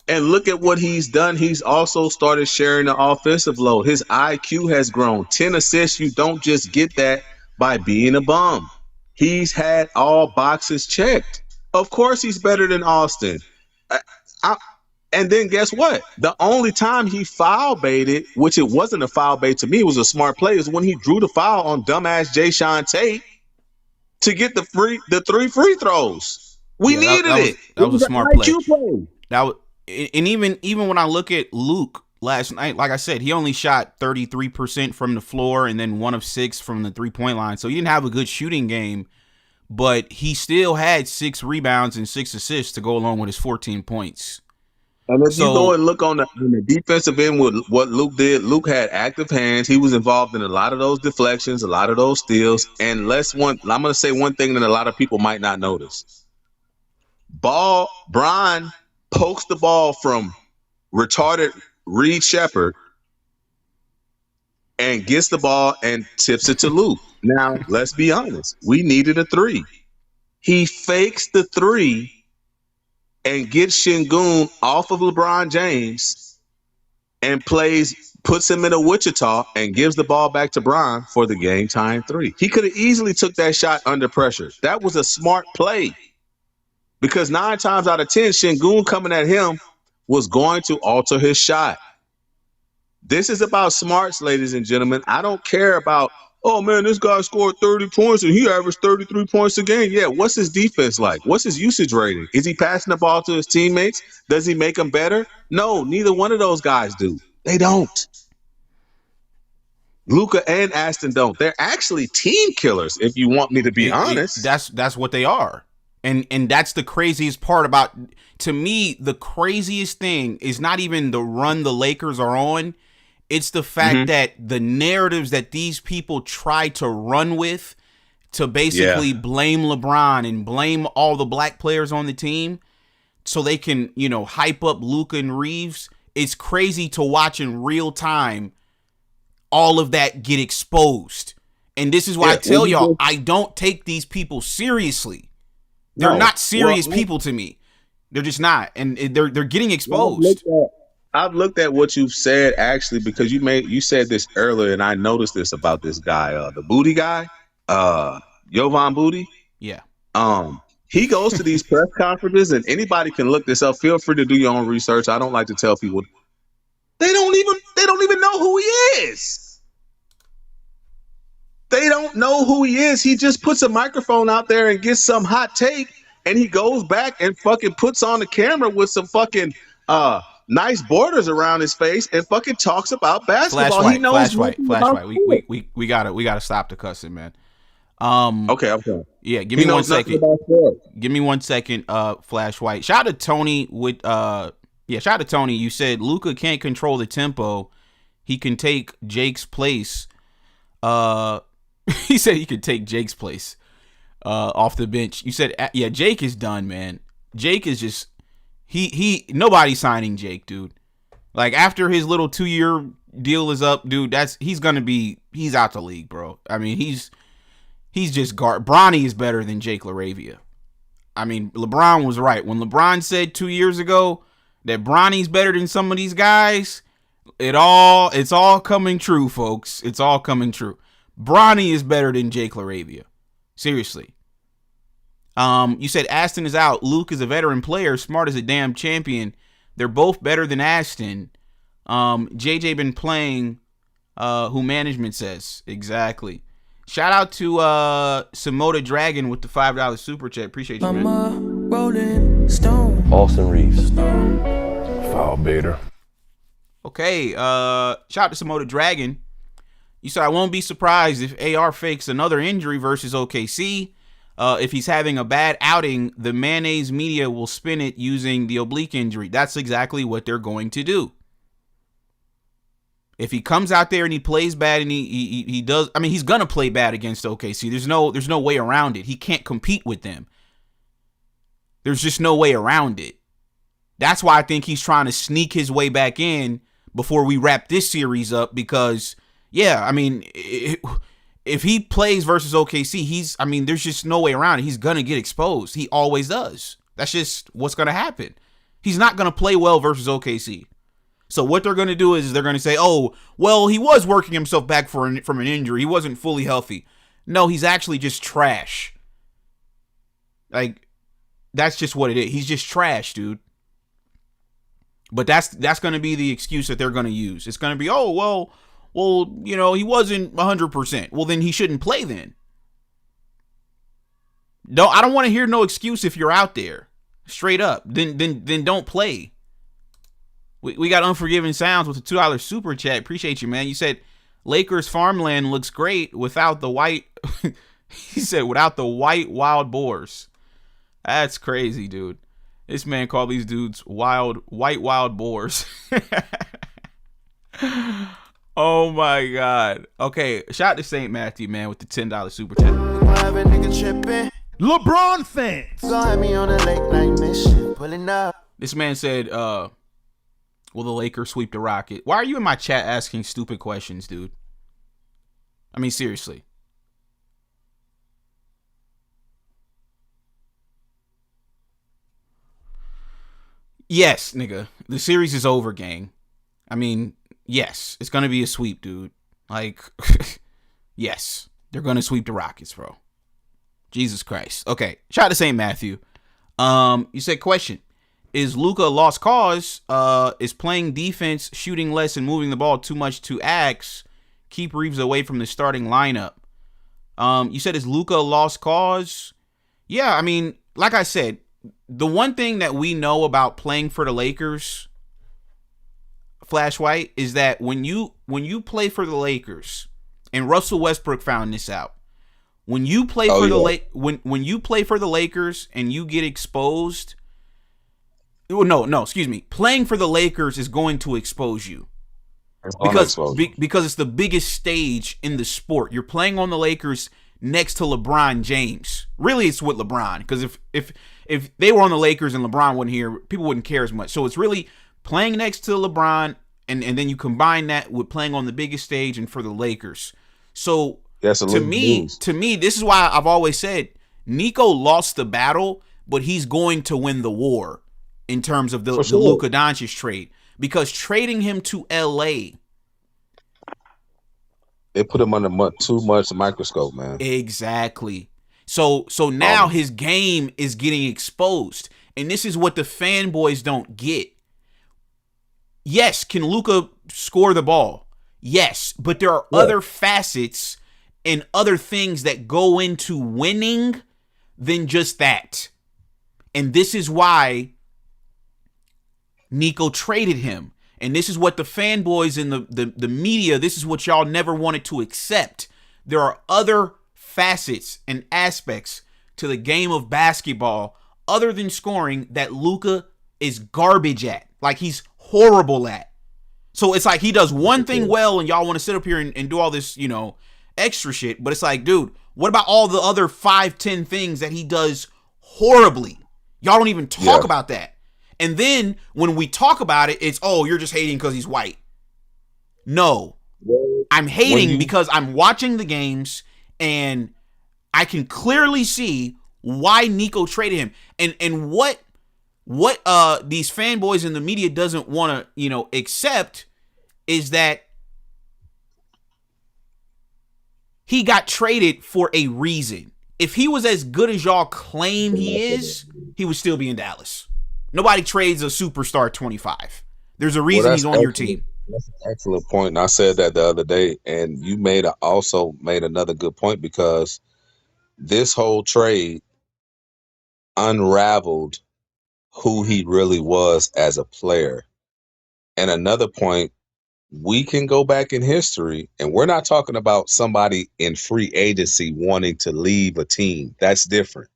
And look at what he's done. He's also started sharing the offensive load. His IQ has grown. 10 assists. You don't just get that by being a bum. He's had all boxes checked. Of course he's better than Austin. And then guess what? The only time he foul baited, which it wasn't a foul bait to me, it was a smart play, is when he drew the foul on dumbass Jayshawn Tate to get the 3 free throws. We needed it. That was a smart play. And even when I look at Luke last night, like I said, he only shot 33% from the floor and then 1 of 6 from the 3-point line. So he didn't have a good shooting game, but he still had 6 rebounds and 6 assists to go along with his 14 points. And if you go and look on the defensive end with what Luke did, Luke had active hands. He was involved in a lot of those deflections, a lot of those steals. And I'm going to say one thing that a lot of people might not notice. Brian pokes the ball from retarded Reed Shepherd and gets the ball and tips it to Luke. Now, let's be honest. We needed a 3. He fakes the 3 and gets Şengün off of LeBron James and puts him in a Wichita and gives the ball back to Brian for the game time 3. He could have easily took that shot under pressure. That was a smart play. Because 9 times out of 10, Şengün coming at him was going to alter his shot. This is about smarts, ladies and gentlemen. I don't care about, oh, man, this guy scored 30 points and he averaged 33 points a game. Yeah, what's his defense like? What's his usage rating? Is he passing the ball to his teammates? Does he make them better? No, neither one of those guys do. They don't. Luka and Aston don't. They're actually team killers, if you want me to be honest. That's what they are. And that's the craziest part about, to me, the craziest thing is not even the run the Lakers are on. It's the fact that the narratives that these people try to run with to basically blame LeBron and blame all the black players on the team so they can, hype up Luka and Reaves. It's crazy to watch in real time all of that get exposed. And this is why I tell y'all, I don't take these people seriously. They're not serious people to me. They're just not. And they're getting exposed. I've looked at what you've said, actually, because you said this earlier, and I noticed this about this guy, the Booty guy, Jovan Booty. Yeah. He goes to these press conferences, and anybody can look this up. Feel free to do your own research. I don't like to tell people. They don't even know who he is. They don't know who he is. He just puts a microphone out there and gets some hot take, and he goes back and fucking puts on the camera with some fucking nice borders around his face and fucking talks about basketball. He knows Flashlight. We gotta stop the cussing, man. Okay. Yeah, give me 1 second. Give me 1 second, Flash White. Shout out to Tony with shout out to Tony. You said Luka can't control the tempo. He can take Jake's place. He said he could take Jake's place off the bench. You said Jake is done, man. Jake is just nobody's signing Jake, dude. Like after his little 2-year deal is up, dude, he's out the league, bro. I mean, he's just Bronny is better than Jake LaRavia. I mean, LeBron was right. When LeBron said 2 years ago that Bronny's better than some of these guys, it's all coming true, folks. It's all coming true. Bronny is better than Jake LaRavia. Seriously. You said Aston is out. Luke is a veteran player, smart as a damn champion. They're both better than Aston. JJ been playing who management says. Exactly. Shout out to Samoda Dragon with the $5 super chat. Appreciate you, man. Rolling Stone. Austin Reaves. Foul baiter. Okay, shout out to Samoda Dragon. You said, I won't be surprised if AR fakes another injury versus OKC. If he's having a bad outing, the mayonnaise media will spin it using the oblique injury. That's exactly what they're going to do. If he comes out there and he plays bad and he does, I mean, he's going to play bad against OKC. There's no way around it. He can't compete with them. There's just no way around it. That's why I think he's trying to sneak his way back in before we wrap this series up because, yeah, I mean, if he plays versus OKC, there's just no way around it. He's going to get exposed. He always does. That's just what's going to happen. He's not going to play well versus OKC. So what they're going to do is they're going to say, oh, well, he was working himself back from an injury. He wasn't fully healthy. No, he's actually just trash. Like, that's just what it is. He's just trash, dude. But that's going to be the excuse that they're going to use. It's going to be, oh, well, he wasn't 100%. Well, then he shouldn't play then. No, I don't want to hear no excuse if you're out there. Straight up. Then don't play. We got Unforgiving Sounds with the $2 super chat. Appreciate you, man. You said Lakers farmland looks great without the white. He said without the white wild boars. That's crazy, dude. This man called these dudes white wild boars. Oh my God. Okay, shout out to St. Matthew, man, with the $10 super chat. LeBron fans. This man said, will the Lakers sweep the Rocket? Why are you in my chat asking stupid questions, dude? I mean, seriously. Yes, nigga. The series is over, gang. I mean, yes. It's going to be a sweep, dude. Like, yes. They're going to sweep the Rockets, bro. Jesus Christ. Okay. Shout out to St. Matthew. You said, question. Is Luka a lost cause? Is playing defense, shooting less, and moving the ball too much to axe keep Reaves away from the starting lineup? You said, is Luka a lost cause? Yeah, I mean, like I said, the one thing that we know about playing for the Lakers, Flash White, is that when you play for the Lakers, and Russell Westbrook found this out, when you play when you play for the Lakers and you get exposed, excuse me, playing for the Lakers is going to expose you. Because it's the biggest stage in the sport. You're playing on the Lakers next to LeBron James. Really, it's with LeBron, because if they were on the Lakers and LeBron wasn't here, people wouldn't care as much. So it's really playing next to LeBron, and then you combine that with playing on the biggest stage and for the Lakers. So to me, this is why I've always said Nico lost the battle, but he's going to win the war in terms of the Luka Doncic trade, because trading him to LA, it put him under too much microscope, man. Exactly. So now his game is getting exposed, and this is what the fanboys don't get. Yes, can Luka score the ball? Yes, but there are other facets and other things that go into winning than just that. And this is why Nico traded him. And this is what the fanboys and the media, this is what y'all never wanted to accept. There are other facets and aspects to the game of basketball other than scoring that Luka is garbage at. Like, he's horrible at. So it's like he does one thing well and y'all want to sit up here and do all this, extra shit. But it's like, dude, what about all the other 5-10 things that he does horribly? Y'all don't even talk about that. And then when we talk about it, it's, oh, you're just hating because he's white. No, I'm hating because I'm watching the games and I can clearly see why Nico traded him. And what these fanboys in the media doesn't want to, accept is that he got traded for a reason. If he was as good as y'all claim he is, he would still be in Dallas. Nobody trades a superstar 25. There's a reason he's on your team. That's an excellent point. And I said that the other day, and you also made another good point, because this whole trade unraveled who he really was as a player. And another point, we can go back in history, and we're not talking about somebody in free agency wanting to leave a team. That's different.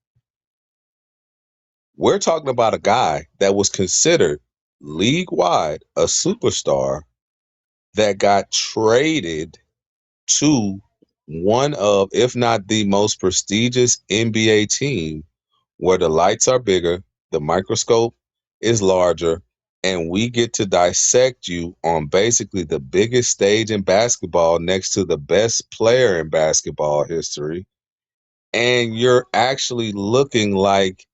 We're talking about a guy that was considered league-wide a superstar that got traded to one of, if not the most prestigious NBA team, where the lights are bigger, the microscope is larger, and we get to dissect you on basically the biggest stage in basketball next to the best player in basketball history. And you're actually looking like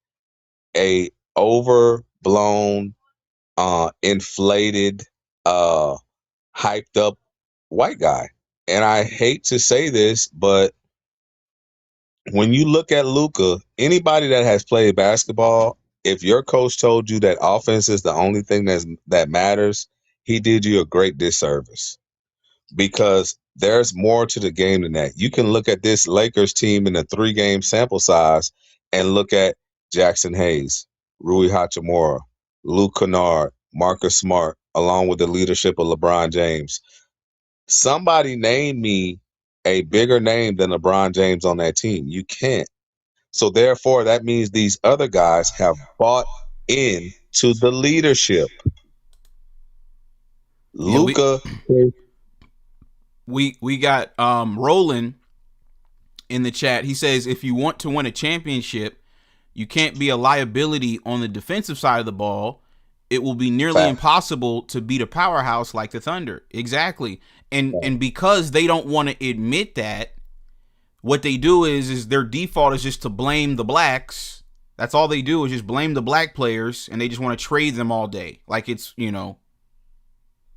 a overblown, inflated, hyped up white guy. And I hate to say this, but when you look at Luka, anybody that has played basketball, if your coach told you that offense is the only thing that matters, he did you a great disservice, because there's more to the game than that. You can look at this Lakers team in a 3-game sample size and look at Jackson Hayes, Rui Hachimura, Luke Kennard, Marcus Smart, along with the leadership of LeBron James. Somebody name me a bigger name than LeBron James on that team. You can't. So therefore, that means these other guys have bought in to the leadership. Luka. We got Roland in the chat. He says, if you want to win a championship, you can't be a liability on the defensive side of the ball. It will be nearly impossible to beat a powerhouse like the Thunder. Exactly. And because they don't want to admit that, what they do is their default is just to blame the blacks. That's all they do, is just blame the black players, and they just want to trade them all day. Like it's,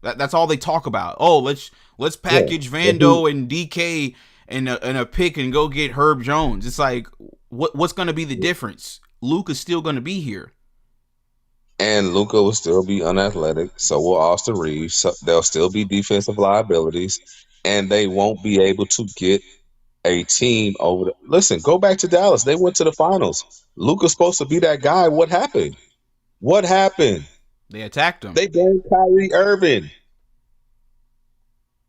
that's all they talk about. Oh, let's package Vando and DK and a pick and go get Herb Jones. It's like, what's going to be the difference? Luka's still going to be here. And Luka will still be unathletic. So will Austin Reaves. So there'll still be defensive liabilities, and they won't be able to get a team over. Listen, go back to Dallas. They went to the finals. Luka's supposed to be that guy. What happened? What happened? They attacked him. They blamed Kyrie Irving.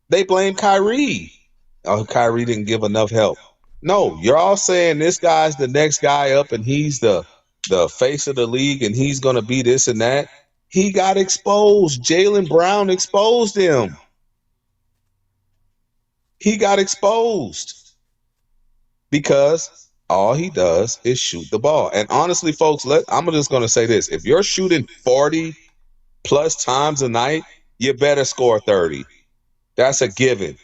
They blamed Kyrie. Oh, Kyrie didn't give enough help. No, you're all saying this guy's the next guy up, and he's the face of the league, and he's going to be this and that. He got exposed. Jaylen Brown exposed him. He got exposed because all he does is shoot the ball. And honestly, folks, I'm just going to say this. If you're shooting 40 plus times a night, you better score 30. That's a given.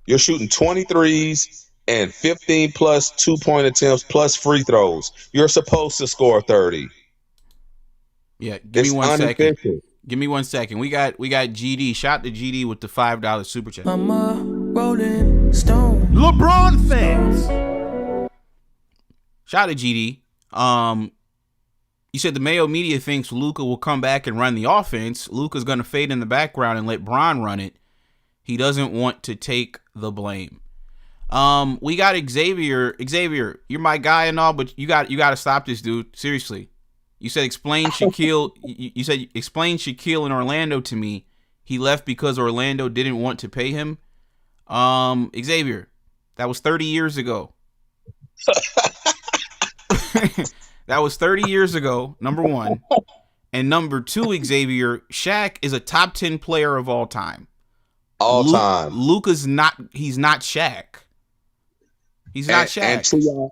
You're shooting 23s and 15 plus 2-point attempts plus free throws. You're supposed to score 30. Yeah, give me 1 second. Give me 1 second. We got GD. Shout to GD with the $5 super chat. Mama, Rolling Stone. LeBron fans. Shout to GD. You said the Mayo media thinks Luka will come back and run the offense. Luka's going to fade in the background and let Bron run it. He doesn't want to take the blame. We got Xavier. Xavier, you're my guy and all, but you got to stop this, dude. Seriously. You said explain Shaquille. You said explain Shaquille in Orlando to me. He left because Orlando didn't want to pay him. Xavier, that was 30 years ago. That was 30 years ago, number one. And number two, Xavier, Shaq is a top 10 player of all time. Time. Luka's not, he's not Shaq. He's not Shaq.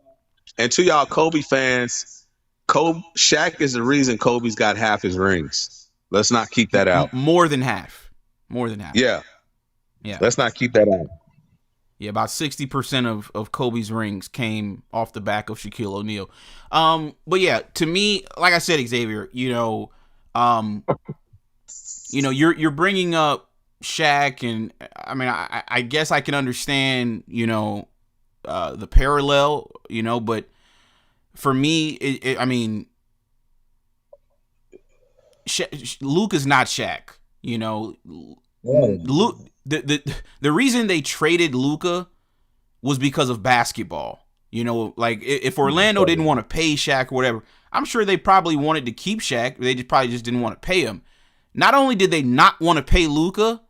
And to y'all Kobe fans, Shaq is the reason Kobe's got half his rings. Let's not keep that out. More than half. Yeah. Let's not keep that out. Yeah, about 60% of Kobe's rings came off the back of Shaquille O'Neal. But yeah, to me, like I said, Xavier, you're bringing up Shaq, and I mean, I guess I can understand, the parallel, but for me, Luka's not Shaq. The reason they traded Luka was because of basketball. Like if Orlando didn't want to pay Shaq or whatever, I'm sure they probably wanted to keep Shaq. They probably just didn't want to pay him. Not only did they not want to pay Luka,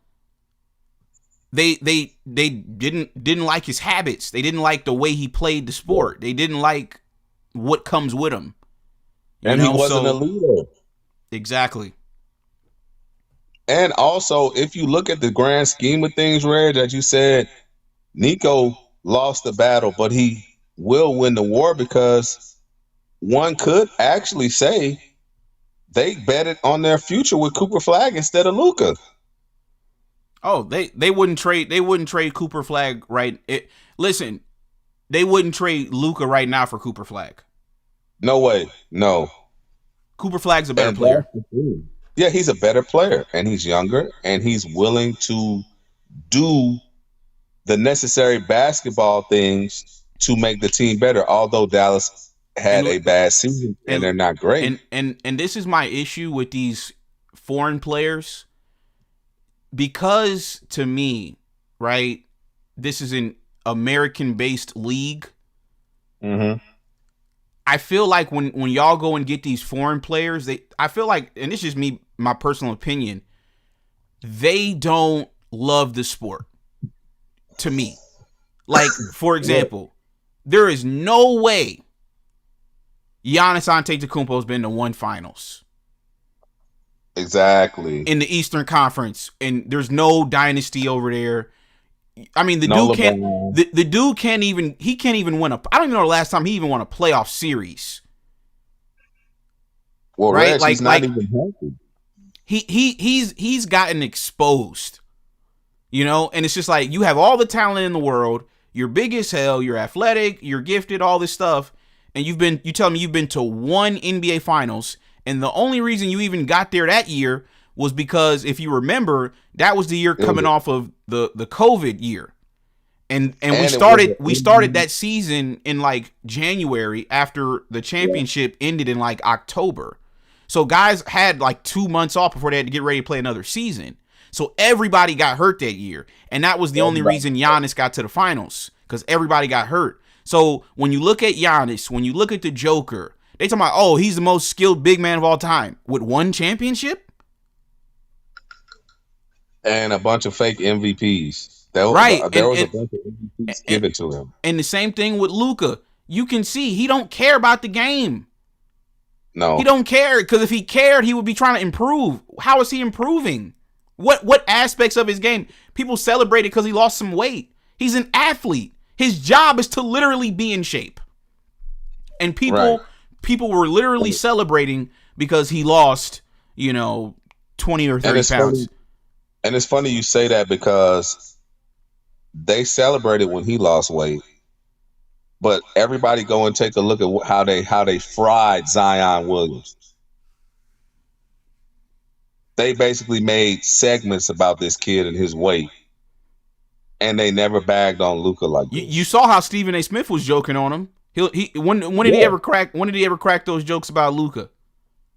they didn't like his habits. They didn't like the way he played the sport. They didn't like what comes with him. And he wasn't a leader. Exactly. And also, if you look at the grand scheme of things, Reg, that you said, Nico lost the battle, but he will win the war, because one could actually say they betted on their future with Cooper Flag instead of Luka. Oh, they wouldn't trade Cooper Flag listen, they wouldn't trade Luka right now for Cooper Flag. No way. No. Cooper Flag's a better player. Yeah, he's a better player, and he's younger, and he's willing to do the necessary basketball things to make the team better, although Dallas had a bad season and they're not great. And this is my issue with these foreign players, because to me, right, this is an American-based league. Mm-hmm. I feel like when y'all go and get these foreign players, I feel like, and this is just me, my personal opinion, they don't love the sport. To me, like, for example, there is no way Giannis Antetokounmpo has been to one finals. Exactly. In the Eastern Conference, and there's no dynasty over there. I mean, the dude can't even win I don't even know the last time he even won a playoff series. Well, right? Reg, he's not even healthy. He's gotten exposed. And it's just like, you have all the talent in the world, you're big as hell, you're athletic, you're gifted, all this stuff, and you tell me you've been to one NBA Finals, and the only reason you even got there that year was because, if you remember, that was the year coming off of the COVID year. And we started that season in like January after the championship ended in like October. So guys had like 2 months off before they had to get ready to play another season. So everybody got hurt that year. And that was the only reason Giannis got to the finals, because everybody got hurt. So when you look at Giannis, when you look at the Joker, they talking about, oh, he's the most skilled big man of all time with one championship? And a bunch of fake MVPs. There was a bunch of MVPs given to him. And the same thing with Luka. You can see he don't care about the game. No. He don't care, because if he cared, he would be trying to improve. How is he improving? What aspects of his game? People celebrate it because he lost some weight. He's an athlete. His job is to literally be in shape. And people were literally celebrating because he lost, 20 or 30 pounds. And it's funny you say that, because they celebrated when he lost weight, but everybody go and take a look at how they fried Zion Williams. They basically made segments about this kid and his weight, and they never bagged on Luka like this. You saw how Stephen A. Smith was joking on him. When did he ever crack those jokes about Luka?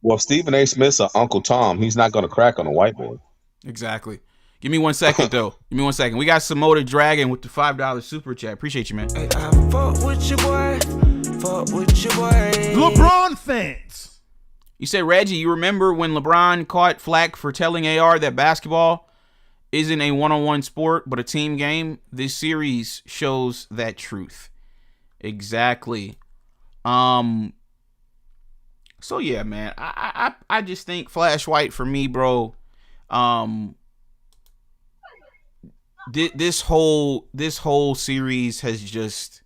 Well, Stephen A. Smith's an Uncle Tom. He's not going to crack on a white boy. Exactly. Give me 1 second, though. Give me 1 second. We got Samoda Dragon with the $5 super chat. Appreciate you, man. I fuck with your boy. Fuck with your boy. LeBron fans. You said, Reggie, you remember when LeBron caught flack for telling AR that basketball isn't a one-on-one sport, but a team game? This series shows that truth. Exactly. So yeah, man. I just think Flash White for me, bro. This whole series has just,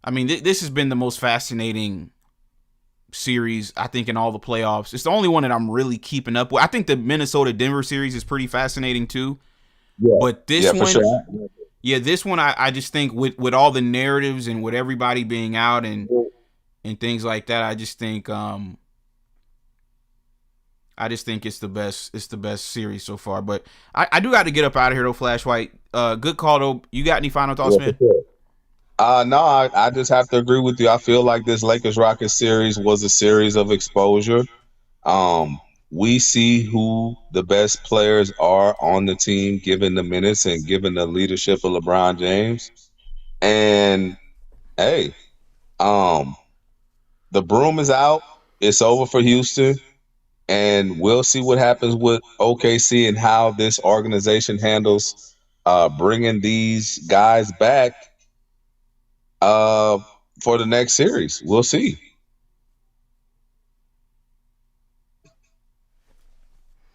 I mean, this has been the most fascinating series, I think, in all the playoffs. It's the only one that I'm really keeping up with. I think the Minnesota-Denver series is pretty fascinating too. Yeah. But this one, sure. Yeah, this one I just think with all the narratives and with everybody being out and things like that, I just think it's the best series so far. But I do got to get up out of here though, Flash White. Good call though. You got any final thoughts, man? No, I just have to agree with you. I feel like this Lakers-Rockets series was a series of exposure. We see who the best players are on the team, given the minutes and given the leadership of LeBron James. And hey, the broom is out. It's over for Houston. And we'll see what happens with OKC and how this organization handles bringing these guys back for the next series. We'll see.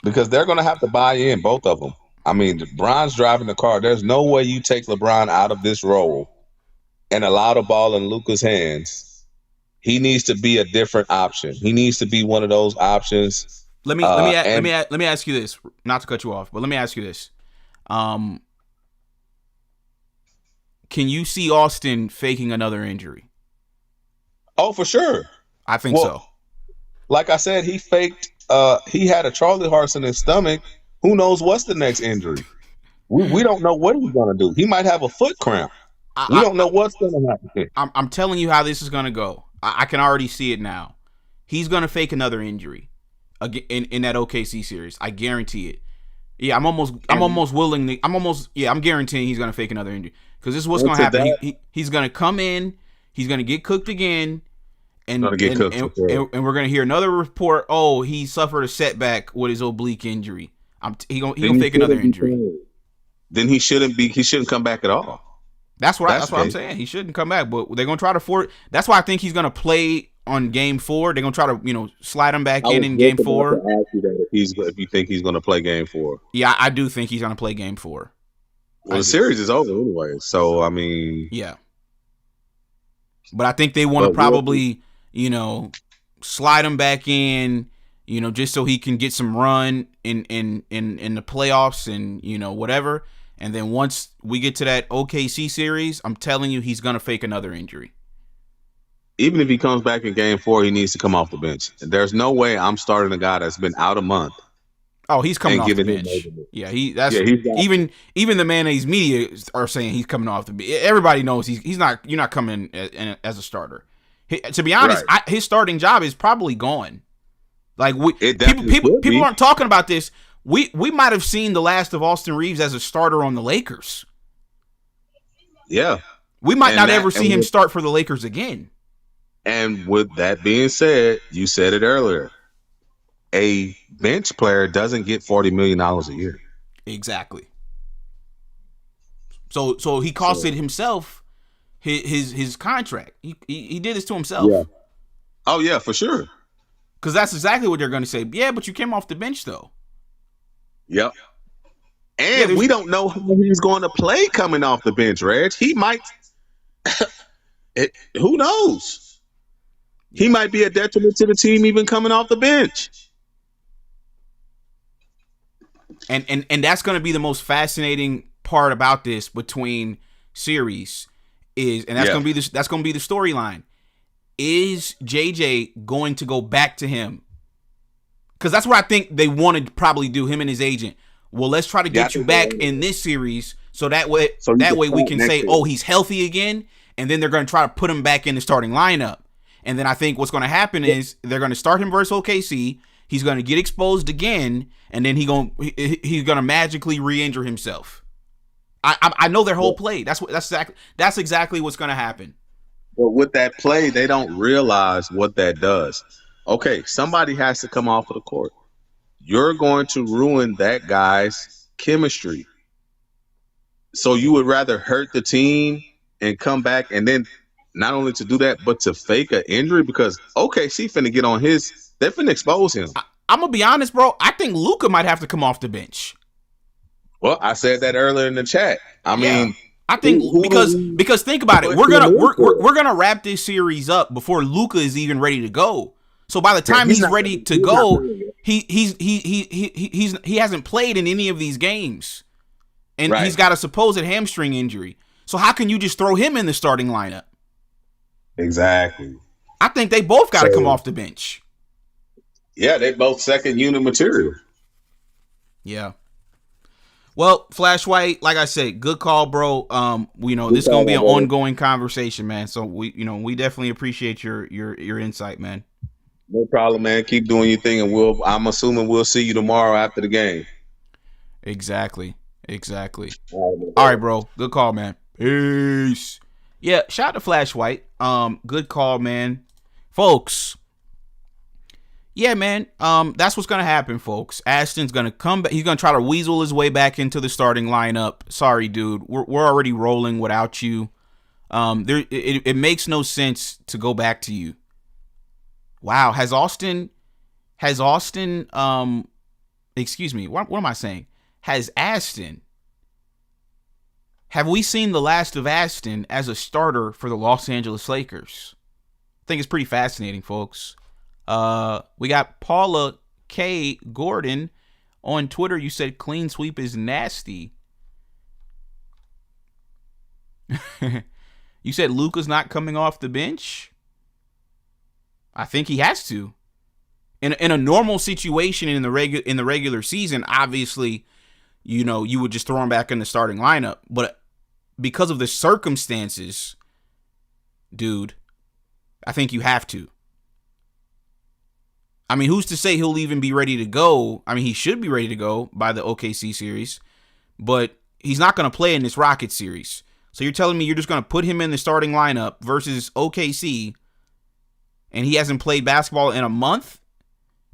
Because they're going to have to buy in, both of them. I mean, LeBron's driving the car. There's no way you take LeBron out of this role and allow the ball in Luka's hands. He needs to be a different option. He needs to be one of those options. Let me ask you this, not to cut you off, but let me ask you this. Can you see Austin faking another injury? Oh, for sure. I think so. Like I said, he faked. He had a Charlie horse in his stomach. Who knows what's the next injury? We don't know what he's going to do. He might have a foot cramp. We don't know what's going to happen. I'm telling you how this is going to go. I can already see it now. He's going to fake another injury in that OKC series. I guarantee it. Yeah, I'm guaranteeing he's going to fake another injury. Because this is what's going to happen. He's going to come in. He's going to get cooked again. And we're going to hear another report. Oh, he suffered a setback with his oblique injury. He'll fake another injury. Then he shouldn't come back at all. That's what I'm saying. He shouldn't come back, but they're gonna try to force. That's why I think he's gonna play on Game 4. They're gonna try to slide him back in Game 4. To ask you that if you think he's gonna play Game 4. Yeah, I do think he's gonna play Game 4. Well, the series is over anyway, so I mean, yeah. But I think they want to probably slide him back in, just so he can get some run in the playoffs and whatever. And then once we get to that OKC series, I'm telling you, he's going to fake another injury. Even if he comes back in Game 4, he needs to come off the bench. There's no way I'm starting a guy that's been out a month. Oh, he's coming off the bench. Yeah, even the mayonnaise media are saying he's coming off the bench. Everybody knows he's not. You're not coming as a starter. To be honest, right. His starting job is probably gone. Like people aren't talking about this. We might have seen the last of Austin Reaves as a starter on the Lakers. Yeah. We might not ever see him start for the Lakers again. And with that being said, you said it earlier, a bench player doesn't get $40 million a year. Exactly. So he costed himself his contract. He did this to himself. Yeah. Oh, yeah, for sure. Because that's exactly what they're going to say. Yeah, but you came off the bench, though. Yep. And we don't know who he's going to play coming off the bench, Reg. He might. Who knows? He might be a detriment to the team even coming off the bench. And that's going to be the most fascinating part about this between series that's going to be the storyline. Is JJ going to go back to him? Because that's what I think they want to probably do, him and his agent. Well, let's try to get you back in this series so that way we can say, oh, he's healthy again, and then they're going to try to put him back in the starting lineup. And then I think what's going to happen is they're going to start him versus OKC. He's going to get exposed again, and then he's going to magically re-injure himself. I know their whole play. That's exactly what's going to happen. But with that play, they don't realize what that does. Okay, somebody has to come off of the court. You're going to ruin that guy's chemistry. So you would rather hurt the team and come back, and then not only to do that, but to fake an injury, because OKC finna get on his. They're finna expose him. I'm gonna be honest, bro. I think Luka might have to come off the bench. Well, I said that earlier in the chat. I mean, I think because think about it. We're gonna wrap this series up before Luka is even ready to go. So by the time he's ready to go, he hasn't played in any of these games, and he's got a supposed hamstring injury. So how can you just throw him in the starting lineup? Exactly. I think they both got to come off the bench. Yeah, they both second unit material. Yeah. Well, Flash White, like I said, good call, bro. This is gonna be an ongoing conversation, man. So we definitely appreciate your insight, man. No problem, man. Keep doing your thing, and I'm assuming we'll see you tomorrow after the game. Exactly. All right, bro. Good call, man. Peace. Yeah, shout out to Flash White. Good call, man. Folks. Yeah, man. That's what's gonna happen, folks. Ashton's gonna come back. He's gonna try to weasel his way back into the starting lineup. Sorry, dude. We're already rolling without you. It makes no sense to go back to you. Wow. Has Austin excuse me, what am I saying? Have we seen the last of Ashton as a starter for the Los Angeles Lakers? I think it's pretty fascinating, folks. We got Paula K. Gordon on Twitter. You said clean sweep is nasty. You said Luka's not coming off the bench. I think he has to. In a normal situation in the regular season, obviously, you would just throw him back in the starting lineup. But because of the circumstances, dude, I think you have to. I mean, who's to say he'll even be ready to go? I mean, he should be ready to go by the OKC series, but he's not going to play in this Rockets series. So you're telling me you're just going to put him in the starting lineup versus OKC, and he hasn't played basketball in a month,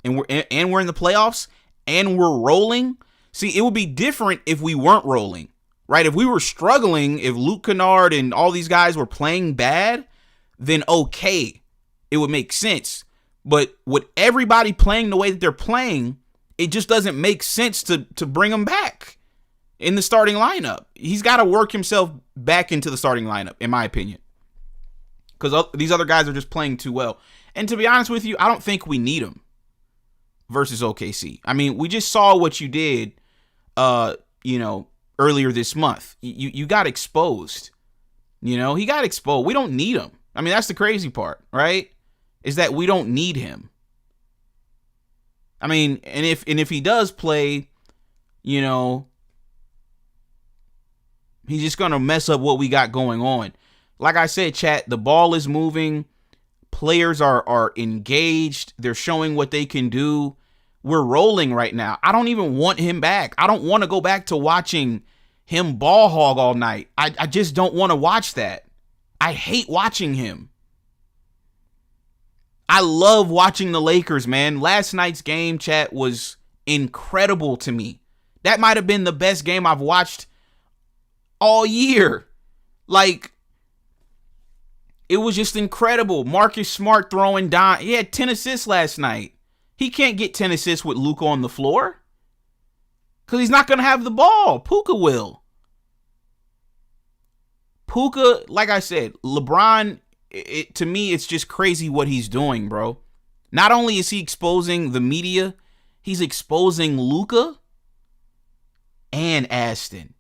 and we're in the playoffs, and we're rolling? See, it would be different if we weren't rolling, right? If we were struggling, if Luke Kennard and all these guys were playing bad, then okay, it would make sense. But with everybody playing the way that they're playing, it just doesn't make sense to bring him back in the starting lineup. He's got to work himself back into the starting lineup, in my opinion, because these other guys are just playing too well. And to be honest with you, I don't think we need him versus OKC. I mean, we just saw what you did, earlier this month. You got exposed. He got exposed. We don't need him. I mean, that's the crazy part, right? Is that we don't need him. I mean, and if he does play, he's just going to mess up what we got going on. Like I said, chat, the ball is moving. Players are engaged. They're showing what they can do. We're rolling right now. I don't even want him back. I don't want to go back to watching him ball hog all night. I just don't want to watch that. I hate watching him. I love watching the Lakers, man. Last night's game, chat, was incredible to me. That might have been the best game I've watched all year. Like, it was just incredible. Marcus Smart throwing down. He had 10 assists last night. He can't get 10 assists with Luka on the floor because he's not going to have the ball. Puka will. Puka, like I said, LeBron, to me, it's just crazy what he's doing, bro. Not only is he exposing the media, he's exposing Luka and Ashton.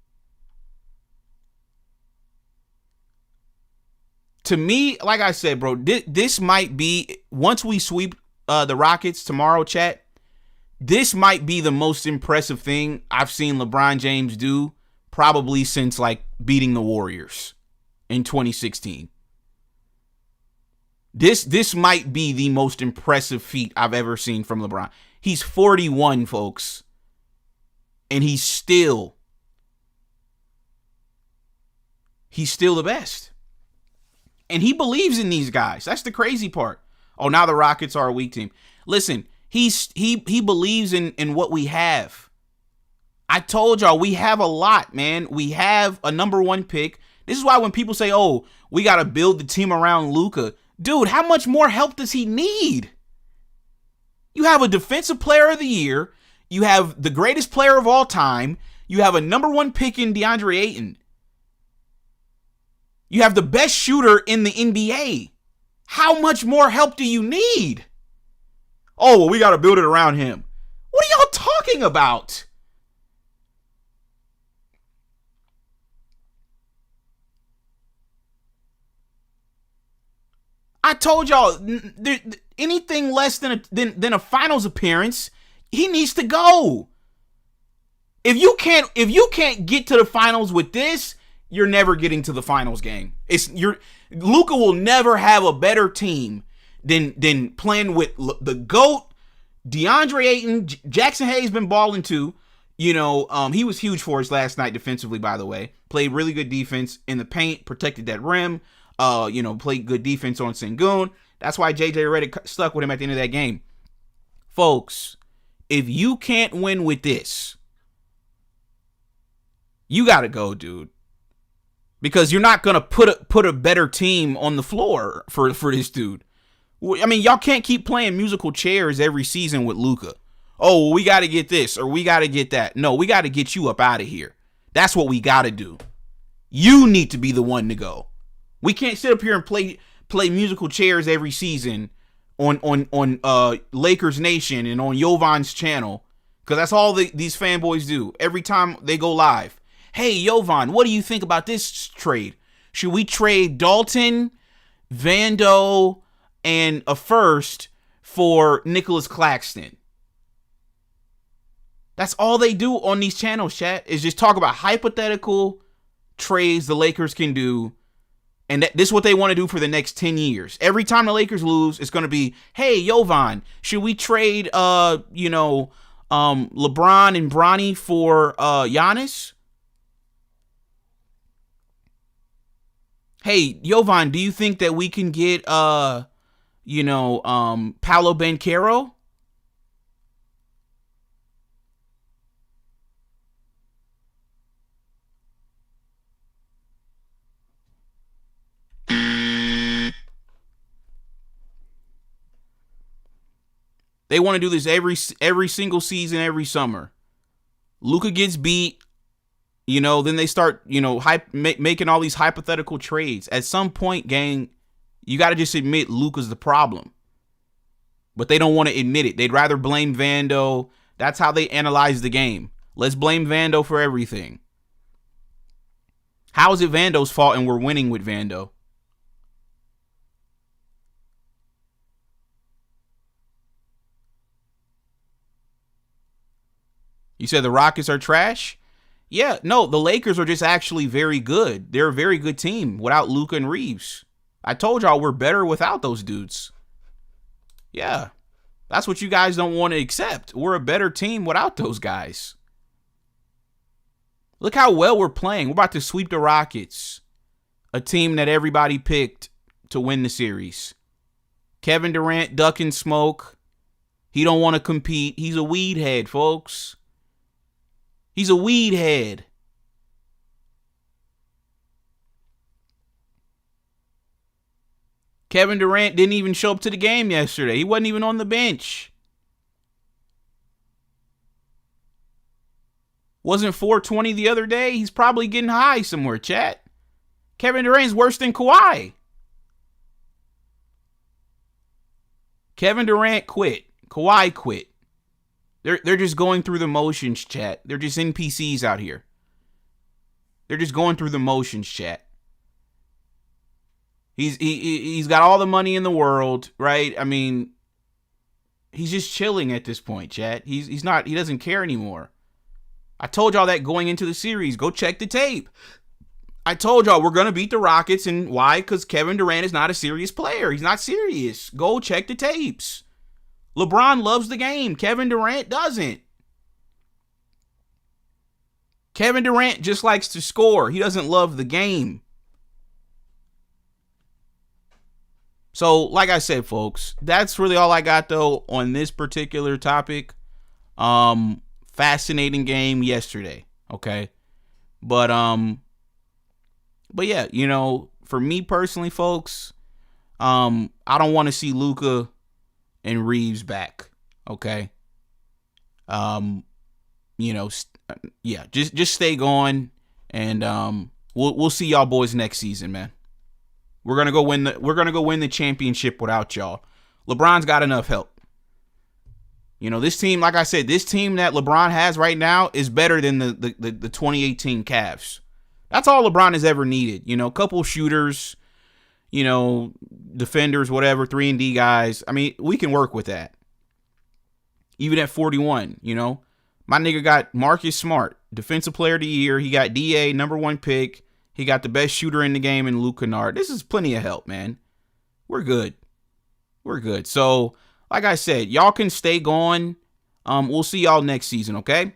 To me, like I said, bro, this might be, once we sweep the Rockets tomorrow, chat, this might be the most impressive thing I've seen LeBron James do probably since, like, beating the Warriors in 2016. This might be the most impressive feat I've ever seen from LeBron. He's 41, folks. And he's still the best. And he believes in these guys. That's the crazy part. Oh, now the Rockets are a weak team. Listen, he believes in what we have. I told y'all we have a lot, man. We have a number 1 pick. This is why when people say, oh, we got to build the team around Luka. Dude, how much more help does he need? You have a defensive player of the year. You have the greatest player of all time. You have a number 1 pick in DeAndre Ayton. You have the best shooter in the NBA. How much more help do you need? Oh, well, we got to build it around him. What are y'all talking about? I told y'all, anything less than a finals appearance, he needs to go. If you can't get to the finals with this, you're never getting to the finals game. Luka will never have a better team than playing with the GOAT, DeAndre Ayton. Jackson Hayes been balling too. He was huge for us last night defensively, by the way. Played really good defense in the paint, protected that rim. Played good defense on Sengun. That's why JJ Redick stuck with him at the end of that game. Folks, if you can't win with this, you got to go, dude. Because you're not going to put a better team on the floor for this dude. I mean, y'all can't keep playing musical chairs every season with Luka. Oh, we got to get this or we got to get that. No, we got to get you up out of here. That's what we got to do. You need to be the one to go. We can't sit up here and play musical chairs every season on Lakers Nation and on Jovan's channel, because that's all these fanboys do every time they go live. Hey, Jovan, what do you think about this trade? Should we trade Dalton, Vando, and a first for Nicholas Claxton? That's all they do on these channels, chat, is just talk about hypothetical trades the Lakers can do. And this is what they want to do for the next 10 years. Every time the Lakers lose, it's going to be, hey, Jovan, should we trade, LeBron and Bronny for Giannis? Hey, Jovan, do you think that we can get, Paolo Banchero? They want to do this every single season, every summer. Luka gets beat, then they start, making all these hypothetical trades. At some point, gang, you got to just admit Luka's the problem. But they don't want to admit it. They'd rather blame Vando. That's how they analyze the game. Let's blame Vando for everything. How is it Vando's fault and we're winning with Vando? You said the Rockets are trash? Yeah, no, the Lakers are just actually very good. They're a very good team without Luka and Reaves. I told y'all we're better without those dudes. Yeah, that's what you guys don't want to accept. We're a better team without those guys. Look how well we're playing. We're about to sweep the Rockets, a team that everybody picked to win the series. Kevin Durant ducking smoke. He don't want to compete. He's a weed head, folks. He's a weed head. Kevin Durant didn't even show up to the game yesterday. He wasn't even on the bench. Wasn't 420 the other day? He's probably getting high somewhere, chat. Kevin Durant's worse than Kawhi. Kevin Durant quit. Kawhi quit. They're just going through the motions, chat. They're just NPCs out here. They're just going through the motions, chat. He's got all the money in the world, right? I mean, he's just chilling at this point, chat. He doesn't care anymore. I told y'all that going into the series. Go check the tape. I told y'all we're going to beat the Rockets, and why? Because Kevin Durant is not a serious player. He's not serious. Go check the tapes. LeBron loves the game. Kevin Durant doesn't. Kevin Durant just likes to score. He doesn't love the game. So, like I said, folks, that's really all I got, though, on this particular topic. Fascinating game yesterday, okay? But yeah, you know, for me personally, folks, I don't want to see Luka and Reaves back, okay? You know, yeah, just stay going, and we'll see y'all boys next season, man. We're gonna go win the championship without y'all. LeBron's got enough help. You know, this team, like I said, this team that LeBron has right now is better than the 2018 Cavs. That's all LeBron has ever needed. You know, a couple shooters, you know, defenders, whatever, 3-and-D guys. I mean, we can work with that. Even at 41, you know. My nigga got Marcus Smart, Defensive Player of the Year. He got DA, #1 pick. He got the best shooter in the game in Luka Doncic. This is plenty of help, man. We're good. We're good. So, like I said, y'all can stay going. We'll see y'all next season, okay?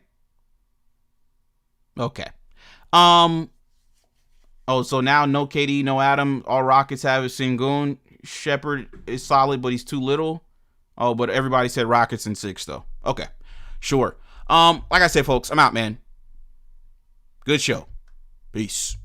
Okay. Oh, so now no KD, no Adam. All Rockets have is Sengun. Shepherd is solid, but he's too little. Oh, but everybody said Rockets in 6, though. Okay. Sure. Like I said, folks, I'm out, man. Good show. Peace.